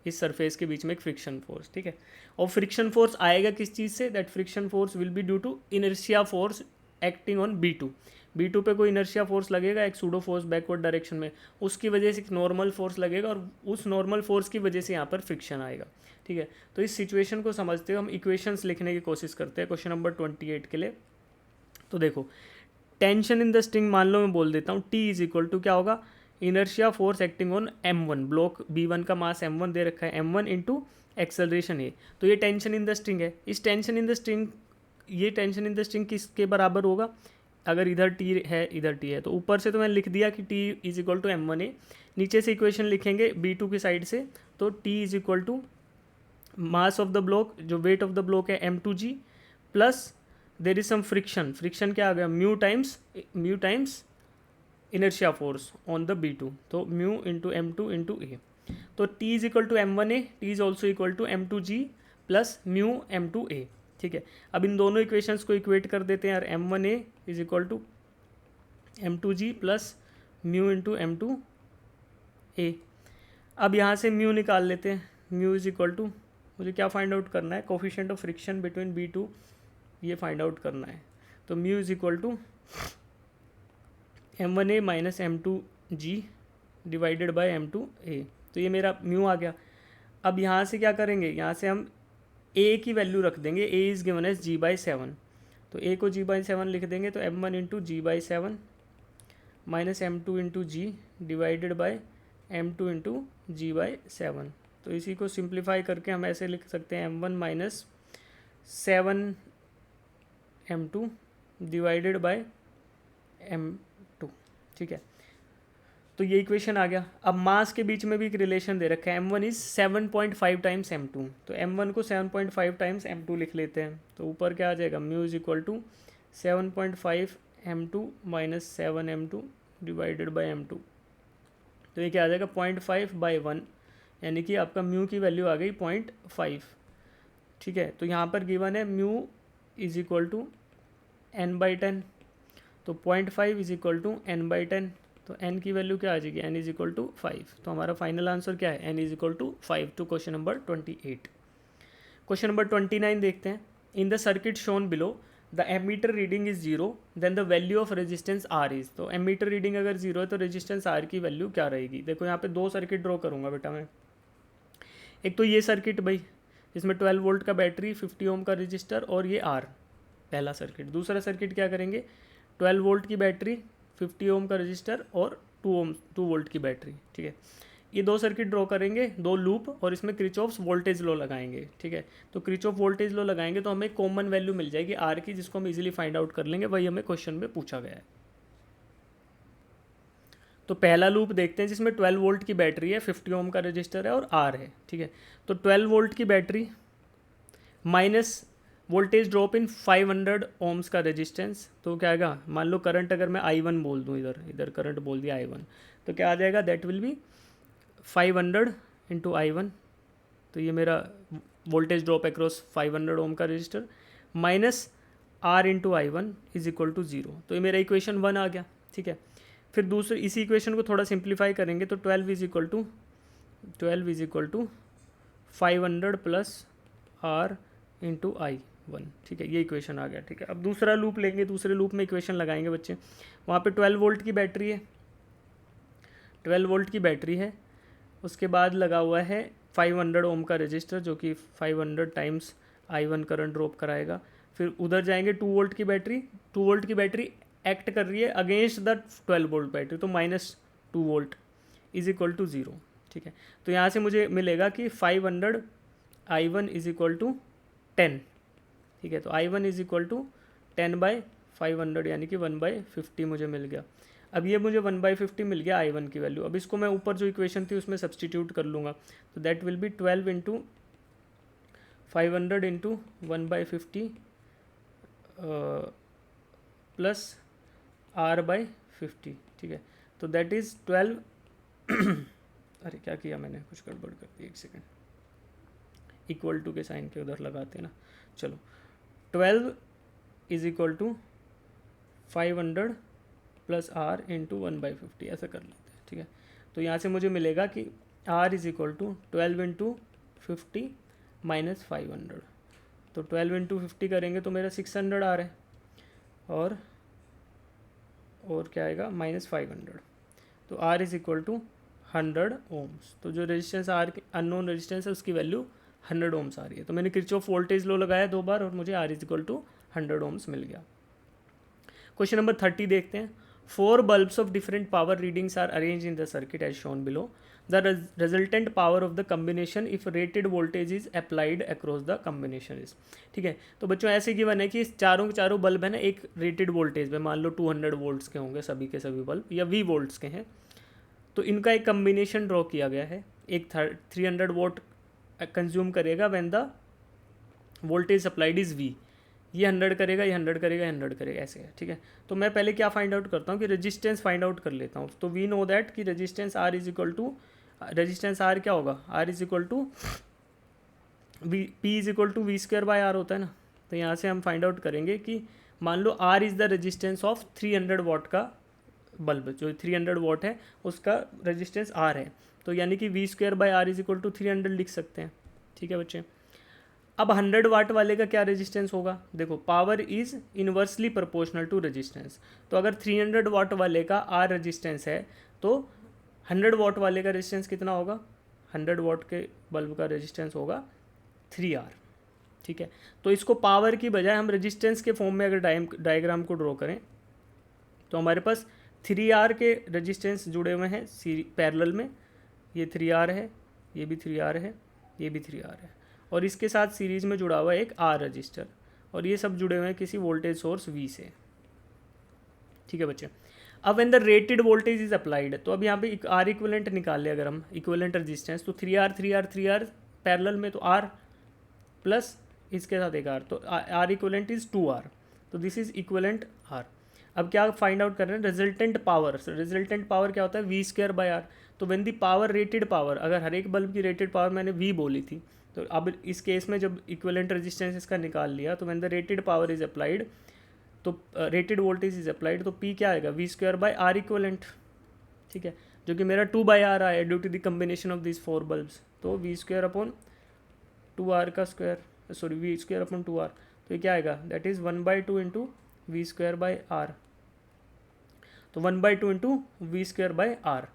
इस सरफेस के बीच में एक फ्रिक्शन फोर्स, ठीक है। और फ्रिक्शन फोर्स आएगा किस चीज़ से, that friction force will be due to inertia force acting on B2 पे कोई इनर्शिया फोर्स लगेगा, एक सूडो फोर्स बैकवर्ड डायरेक्शन में, उसकी वजह से एक नॉर्मल फोर्स लगेगा, और उस नॉर्मल फोर्स की वजह से यहाँ पर फ्रिक्शन आएगा, ठीक है। तो इस सिचुएशन को समझते हुए हम इक्वेशंस लिखने की कोशिश करते हैं क्वेश्चन नंबर 28 के लिए। तो देखो टेंशन इन द स्ट्रिंग मान लो मैं बोल देता हूँ, T इज इक्वल टू क्या होगा, inertia force acting on M1, block B1 का मास M1 दे रखा है, M1 इंटू एक्सेलरेशन A। तो ये टेंशन इन द स्ट्रिंग है, इस टेंशन इन द स्ट्रिंग, ये टेंशन इन द स्ट्रिंग किसके बराबर होगा, अगर इधर T है इधर T है, तो ऊपर से तो मैंने लिख दिया कि T is equal to M1A, नीचे से इक्वेशन लिखेंगे B2 की साइड से, तो T is equal to mass of the block, जो वेट ऑफ द ब्लॉक है M2G, plus there is some friction, friction क्या आ गया, mu times inertia force on the B2, तो mu into M2 into A। तो T is equal to M1A, T is also equal to M2G plus mu M2A, ठीक है। अब इन दोनों equations को इक्वेट कर देते हैं यार, M1A is equal to M2G plus mu into M2A। अब यहाँ से म्यू निकाल लेते हैं, म्यू इज इक्वल टू, मुझे क्या फाइंड आउट करना है, coefficient of friction between B2, ये फाइंड आउट करना है। तो mu is equal to M1A minus M2G divided by M2A, तो ये मेरा म्यू आ गया। अब यहाँ से क्या करेंगे, यहाँ से हम A की वैल्यू रख देंगे, A is given as G/7, तो A को G/7 लिख देंगे, तो M1 into G/7 minus M2 into G divided by M2 into G/7, तो इसी को सिंप्लीफाई करके हम ऐसे लिख सकते हैं M1 minus 7M2 divided by M2, ठीक है। तो ये इक्वेशन आ गया। अब मास के बीच में भी एक रिलेशन दे रखा है, M1 इज 7.5 टाइम्स M2, तो M1 को 7.5 टाइम्स M2 लिख लेते हैं। तो ऊपर क्या आ जाएगा, mu is equal to 7.5 M2 minus 7M2 divided by M2। तो ये क्या आ जाएगा 0.5/1, यानी कि आपका म्यू की वैल्यू आ गई 0.5, ठीक है। तो यहाँ पर गिवन है mu is equal to n/10, तो 0.5 इज इक्वल टू n/10, तो n की वैल्यू क्या आ जाएगी, n इज इक्वल टू 5। तो हमारा फाइनल आंसर क्या है, n is equal to 5 to question number 28। Question number 29 देखते हैं। In the circuit shown below the ammeter reading is 0 then the value of resistance R is. तो ammeter reading अगर 0 है तो रेजिस्टेंस आर की value क्या रहेगी। देखो यहाँ पे दो सर्किट ड्रॉ करूँगा बेटा मैं। एक तो ये सर्किट भाई, इसमें 12 वोल्ट का बैटरी, 50 ओम का रजिस्टर और ये आर, पहला सर्किट। दूसरा सर्किट क्या करेंगे, 12 वोल्ट की बैटरी, 50 ओम का रजिस्टर और 2 वोल्ट की बैटरी, ठीक है। ये दो सर्किट ड्रॉ करेंगे, दो लूप, और इसमें क्रिचॉफ्स वोल्टेज लॉ लगाएंगे, ठीक है। तो क्रिचॉफ वोल्टेज लॉ लगाएंगे तो हमें कॉमन वैल्यू मिल जाएगी आर की, जिसको हम इजीली फाइंड आउट कर लेंगे। वही हमें क्वेश्चन में पूछा गया है। तो पहला लूप देखते हैं जिसमें 12 वोल्ट की बैटरी है, 50 ओम का रजिस्टर है और आर है, ठीक है। तो 12 वोल्ट की battery minus voltage drop in 500 ohms का रेजिस्टेंस, तो क्या आएगा, मान लो करंट अगर मैं I1 बोल दूँ, इधर करंट बोल दिया I1, तो क्या आ जाएगा, that will B 500 into I1, तो ये मेरा वोल्टेज ड्रॉप अक्रॉस 500 ओम का resistor, minus R into I1 is equal to 0। तो ये मेरा इक्वेशन 1 आ गया, ठीक है। फिर दूसरे इसी इक्वेशन को थोड़ा सिंप्लीफाई करेंगे तो 12 is equal to 500 plus R into I1, ठीक है। ये इक्वेशन आ गया, ठीक है। अब दूसरा लूप लेंगे, दूसरे लूप में इक्वेशन लगाएंगे बच्चे। वहाँ पे 12 वोल्ट की बैटरी है, 12 वोल्ट की बैटरी है, उसके बाद लगा हुआ है 500 ओम का रजिस्टर जो कि 500 टाइम्स I1 करंट ड्रॉप कराएगा। फिर उधर जाएंगे 2 वोल्ट की बैटरी, 2 वोल्ट की बैटरी एक्ट कर रही है अगेंस्ट द 12 वोल्ट बैटरी, तो -2 वोल्ट इज इक्वल टू 0, ठीक है। तो यहाँ से मुझे मिलेगा कि 500 I1 इज इक्वल टू 10, ठीक है। तो I1 इज इक्वल टू 10/500 यानी कि 1/50 मुझे मिल गया। अब ये मुझे 1/50 मिल गया I1 की वैल्यू। अब इसको मैं ऊपर जो इक्वेशन थी उसमें सब्सटीट्यूट कर लूँगा, तो that will B 12 into 500 into 1/50 plus R/50, ठीक है। तो दैट इज़ 12 अरे क्या किया मैंने, कुछ गड़बड़ कर दी, एक सेकेंड, इक्वल टू के साइन के उधर लगाते ना। चलो 12 is equal to 500 plus R into 1/50 ऐसा कर लेते हैं, ठीक है। तो यहाँ से मुझे मिलेगा कि R is equal to 12 into 50 minus 500, तो 12 इंटू 50 करेंगे तो मेरा 600 आ रहा है, और क्या आएगा -500, तो R is equal to 100 ohms. तो जो रेजिस्टेंस R की अननोन रेजिस्टेंस है उसकी वैल्यू 100 ओम्स आ रही है। तो मैंने किरचॉफ वोल्टेज लॉ लगाया 2 बार और मुझे R is equal to 100 ohms मिल गया। क्वेश्चन नंबर 30 देखते हैं। 4 bulbs of different power readings are arranged in the circuit as shown below. The resultant power of the combination if rated voltage is applied across the combination is, ठीक है। तो बच्चों ऐसे given है कि चारों के चारों बल्ब है ना एक रेटेड वोल्टेज पे, मान लो 200 वोल्ट्स के होंगे सभी के सभी बल्ब, या V वोल्ट्स के हैं, तो इनका एक कम्बिनेशन ड्रॉ किया गया है। एक 300 वोल्ट कंज्यूम करेगा when the voltage supplied is V, ये 100 करेगा, ये 100 करेगा, 100 करेगा, ऐसे है, ठीक है। तो मैं पहले क्या फाइंड आउट करता हूँ कि रेजिस्टेंस फाइंड आउट कर लेता हूँ। तो वी नो दैट कि resistance R is equal to, resistance R क्या होगा, R is equal to P is equal to V²/R होता है ना। तो यहाँ से हम फाइंड आउट करेंगे कि मान लो R is the resistance of 300 what का बल्ब, जो 300 वॉट है उसका रेजिस्टेंस R है, तो यानी कि V²/R इज इक्वल टू 300 लिख सकते हैं, ठीक है बच्चे। अब 100 वाट वाले का क्या रेजिस्टेंस होगा, देखो power is inversely proportional to resistance, तो अगर 300 वाट वाले का R रेजिस्टेंस है तो 100 वाट वाले का रेजिस्टेंस कितना होगा, 100 वाट के बल्ब का रेजिस्टेंस होगा 3R, ठीक है। तो इसको पावर की बजाय हम रेजिस्टेंस के फॉर्म में अगर डायग्राम को ड्रॉ करें तो हमारे पास 3R के रेजिस्टेंस जुड़े हुए हैं पैरेलल में, ये 3R है ये भी 3R है, ये भी 3R है, और इसके साथ सीरीज में जुड़ा हुआ है एक R रजिस्टर, और ये सब जुड़े हुए हैं किसी वोल्टेज सोर्स V से। ठीक है बच्चे। अब when the rated voltage is applied, तो अब यहाँ पे आर इक्विवेलेंट निकाल ले अगर हम, इक्विवेलेंट रेजिस्टेंस, तो 3R पैरेलल में, तो R प्लस इसके साथ एक R, तो R इक्विवेलेंट इज 2R, तो दिस इज इक्विवेलेंट R। अब क्या फाइंड आउट कर रहे हैं, रिजल्टेंट पावर। रिजल्टेंट पावर क्या होता है, V² R। तो when the power rated power, अगर हर एक बल्ब की रेटेड पावर मैंने V बोली थी, तो अब इस केस में जब इक्विवेलेंट रेजिस्टेंस इसका निकाल लिया, तो when the rated power is applied, तो रेटेड वोल्टेज इज अप्लाइड, तो P क्या आएगा, V² R इक्विवेलेंट। ठीक है, जो कि मेरा 2/R आया due to the combination of this 4 bulbs, तो V²/2R का स्क्वायर, सॉरी V²/2R, तो ये क्या आएगा, दैट इज़ 1/2 इंटू V²/R, तो 1/2 इंटू V²/R।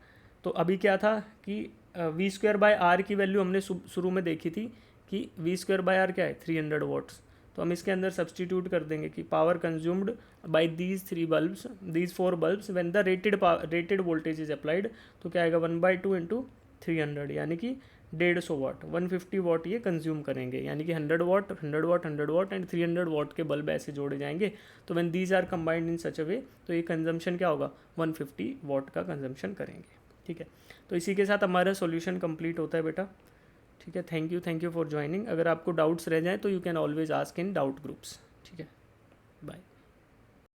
तो अभी क्या था कि V²/R की वैल्यू हमने शुरू में देखी थी कि V²/R क्या है, 300 वाट्स, तो हम इसके अंदर सब्सटीट्यूट कर देंगे कि power consumed by these 4 bulbs when the rated voltage is applied, तो क्या आएगा 1/2 इंटू 300, यानी कि 150 वाट, 150 वाट ये कंज्यूम करेंगे, यानी कि 100 वाट 100 वाट 100 वाट एंड 300 वाट के बल्ब ऐसे जोड़े जाएंगे। तो when these are combined in such a way, तो ये कंजम्पशन क्या होगा, 150 वाट का कंजम्पशन करेंगे। ठीक है, तो इसी के साथ हमारा सॉल्यूशन कंप्लीट होता है बेटा। ठीक है, थैंक यू फॉर ज्वाइनिंग। अगर आपको डाउट्स रह जाएँ तो you can always ask in doubt groups. ठीक है।